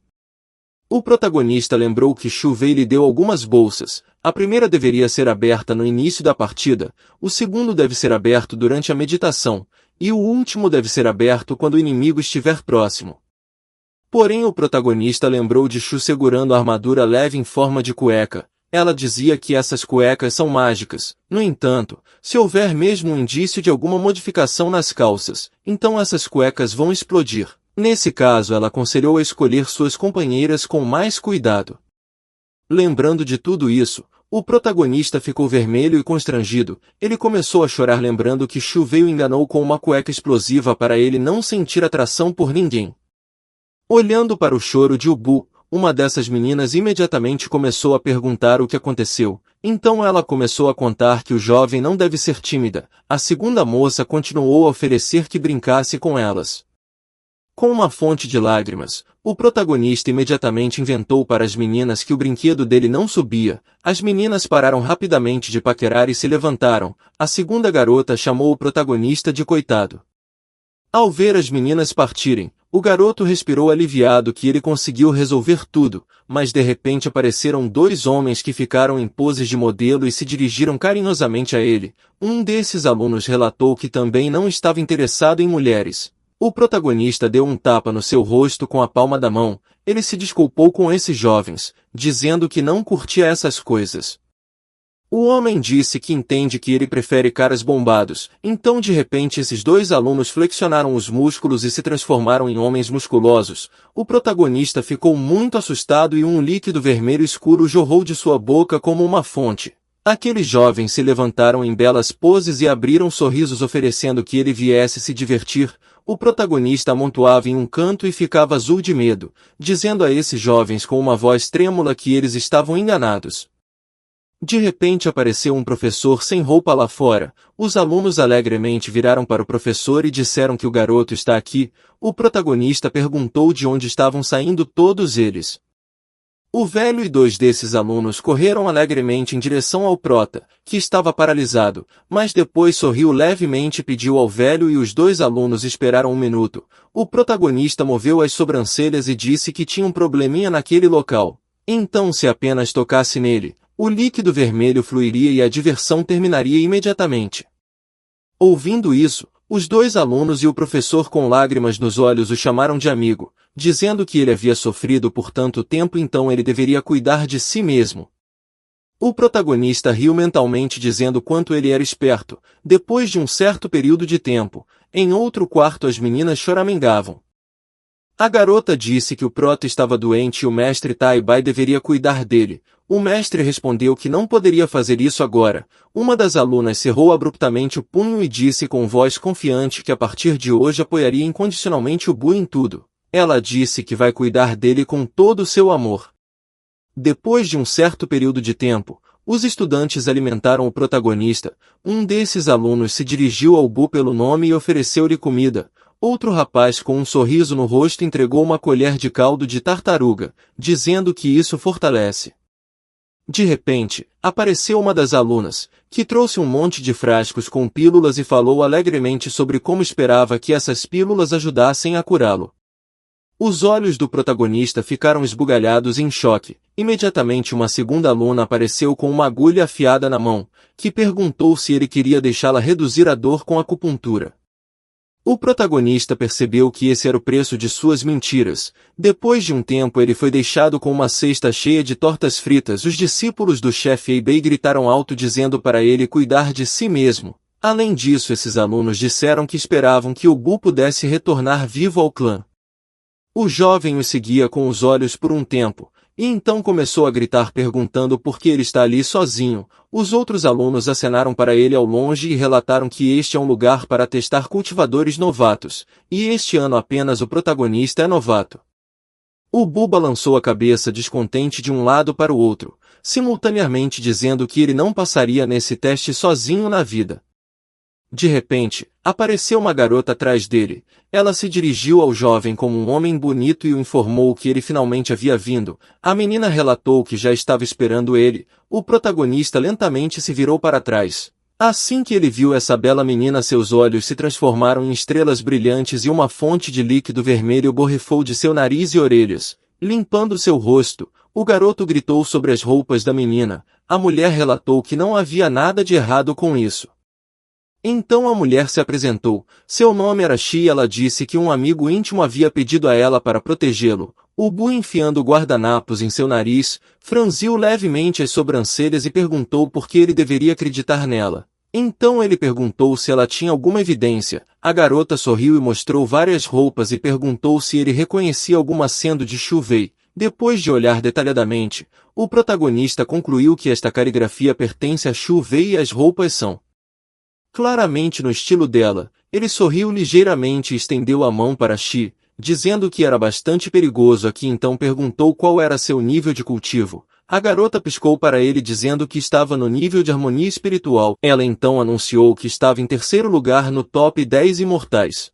O protagonista lembrou que Shu-Wei lhe deu algumas bolsas. A primeira deveria ser aberta no início da partida, o segundo deve ser aberto durante a meditação, e o último deve ser aberto quando o inimigo estiver próximo. Porém o protagonista lembrou de Shu segurando a armadura leve em forma de cueca. Ela dizia que essas cuecas são mágicas. No entanto, se houver mesmo um indício de alguma modificação nas calças, então essas cuecas vão explodir. Nesse caso ela aconselhou a escolher suas companheiras com mais cuidado. Lembrando de tudo isso, o protagonista ficou vermelho e constrangido. Ele começou a chorar lembrando que Shu-Wei o enganou com uma cueca explosiva para ele não sentir atração por ninguém. Olhando para o choro de Ubu, uma dessas meninas imediatamente começou a perguntar o que aconteceu. Então ela começou a contar que o jovem não deve ser tímida. A segunda moça continuou a oferecer que brincasse com elas. Com uma fonte de lágrimas, o protagonista imediatamente inventou para as meninas que o brinquedo dele não subia. As meninas pararam rapidamente de paquerar e se levantaram. A segunda garota chamou o protagonista de coitado. Ao ver as meninas partirem, o garoto respirou aliviado que ele conseguiu resolver tudo, mas de repente apareceram dois homens que ficaram em poses de modelo e se dirigiram carinhosamente a ele. Um desses alunos relatou que também não estava interessado em mulheres. O protagonista deu um tapa no seu rosto com a palma da mão. Ele se desculpou com esses jovens, dizendo que não curtia essas coisas. O homem disse que entende que ele prefere caras bombados. Então de repente esses dois alunos flexionaram os músculos e se transformaram em homens musculosos. O protagonista ficou muito assustado e um líquido vermelho escuro jorrou de sua boca como uma fonte. Aqueles jovens se levantaram em belas poses e abriram sorrisos oferecendo que ele viesse se divertir. O protagonista amontoava em um canto e ficava azul de medo, dizendo a esses jovens com uma voz trêmula que eles estavam enganados. De repente apareceu um professor sem roupa lá fora. Os alunos alegremente viraram para o professor e disseram que o garoto está aqui. O protagonista perguntou de onde estavam saindo todos eles. O velho e dois desses alunos correram alegremente em direção ao prota, que estava paralisado, mas depois sorriu levemente e pediu ao velho e os dois alunos esperaram um minuto. O protagonista moveu as sobrancelhas e disse que tinha um probleminha naquele local. Então se apenas tocasse nele, o líquido vermelho fluiria e a diversão terminaria imediatamente. Ouvindo isso, os dois alunos e o professor com lágrimas nos olhos o chamaram de amigo, dizendo que ele havia sofrido por tanto tempo então ele deveria cuidar de si mesmo. O protagonista riu mentalmente dizendo quanto ele era esperto. Depois de um certo período de tempo, em outro quarto as meninas choramingavam. A garota disse que o prota estava doente e o mestre Tai Bai deveria cuidar dele. O mestre respondeu que não poderia fazer isso agora. Uma das alunas cerrou abruptamente o punho e disse com voz confiante que a partir de hoje apoiaria incondicionalmente o Bu em tudo. Ela disse que vai cuidar dele com todo o seu amor. Depois de um certo período de tempo, os estudantes alimentaram o protagonista. Um desses alunos se dirigiu ao Bu pelo nome e ofereceu-lhe comida. Outro rapaz com um sorriso no rosto entregou uma colher de caldo de tartaruga, dizendo que isso fortalece. De repente, apareceu uma das alunas, que trouxe um monte de frascos com pílulas e falou alegremente sobre como esperava que essas pílulas ajudassem a curá-lo. Os olhos do protagonista ficaram esbugalhados em choque. Imediatamente uma segunda aluna apareceu com uma agulha afiada na mão, que perguntou se ele queria deixá-la reduzir a dor com acupuntura. O protagonista percebeu que esse era o preço de suas mentiras. Depois de um tempo ele foi deixado com uma cesta cheia de tortas fritas. Os discípulos do chefe Eibei gritaram alto dizendo para ele cuidar de si mesmo. Além disso, esses alunos disseram que esperavam que o Bu pudesse retornar vivo ao clã. O jovem o seguia com os olhos por um tempo, e então começou a gritar perguntando por que ele está ali sozinho. Os outros alunos acenaram para ele ao longe e relataram que este é um lugar para testar cultivadores novatos, e este ano apenas o protagonista é novato. O Bu balançou a cabeça descontente de um lado para o outro, simultaneamente dizendo que ele não passaria nesse teste sozinho na vida. De repente, apareceu uma garota atrás dele. Ela se dirigiu ao jovem como um homem bonito e o informou que ele finalmente havia vindo. A menina relatou que já estava esperando ele. O protagonista lentamente se virou para trás. Assim que ele viu essa bela menina, seus olhos se transformaram em estrelas brilhantes e uma fonte de líquido vermelho borrifou de seu nariz e orelhas. Limpando seu rosto, o garoto gritou sobre as roupas da menina. A mulher relatou que não havia nada de errado com isso. Então a mulher se apresentou. Seu nome era Shi e ela disse que um amigo íntimo havia pedido a ela para protegê-lo. O Bu, enfiando guardanapos em seu nariz, franziu levemente as sobrancelhas e perguntou por que ele deveria acreditar nela. Então ele perguntou se ela tinha alguma evidência. A garota sorriu e mostrou várias roupas e perguntou se ele reconhecia alguma sendo de Shu Wei. Depois de olhar detalhadamente, o protagonista concluiu que esta caligrafia pertence a Shu Wei e as roupas são claramente no estilo dela. Ele sorriu ligeiramente e estendeu a mão para Shi, dizendo que era bastante perigoso aqui, então perguntou qual era seu nível de cultivo. A garota piscou para ele dizendo que estava no nível de harmonia espiritual. Ela então anunciou que estava em terceiro lugar no top 10 imortais.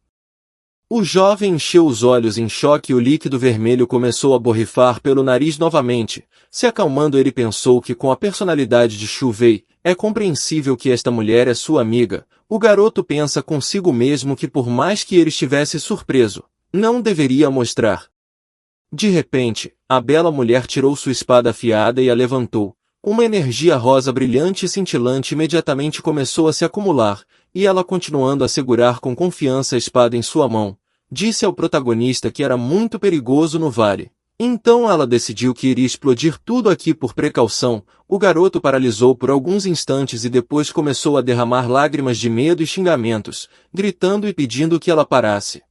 O jovem encheu os olhos em choque e o líquido vermelho começou a borrifar pelo nariz novamente. Se acalmando, ele pensou que com a personalidade de Shu Wei, é compreensível que esta mulher é sua amiga. O garoto pensa consigo mesmo que por mais que ele estivesse surpreso, não deveria mostrar. De repente, a bela mulher tirou sua espada afiada e a levantou. Uma energia rosa brilhante e cintilante imediatamente começou a se acumular, e ela, continuando a segurar com confiança a espada em sua mão, disse ao protagonista que era muito perigoso no vale. Então ela decidiu que iria explodir tudo aqui por precaução. O garoto paralisou por alguns instantes e depois começou a derramar lágrimas de medo e xingamentos, gritando e pedindo que ela parasse.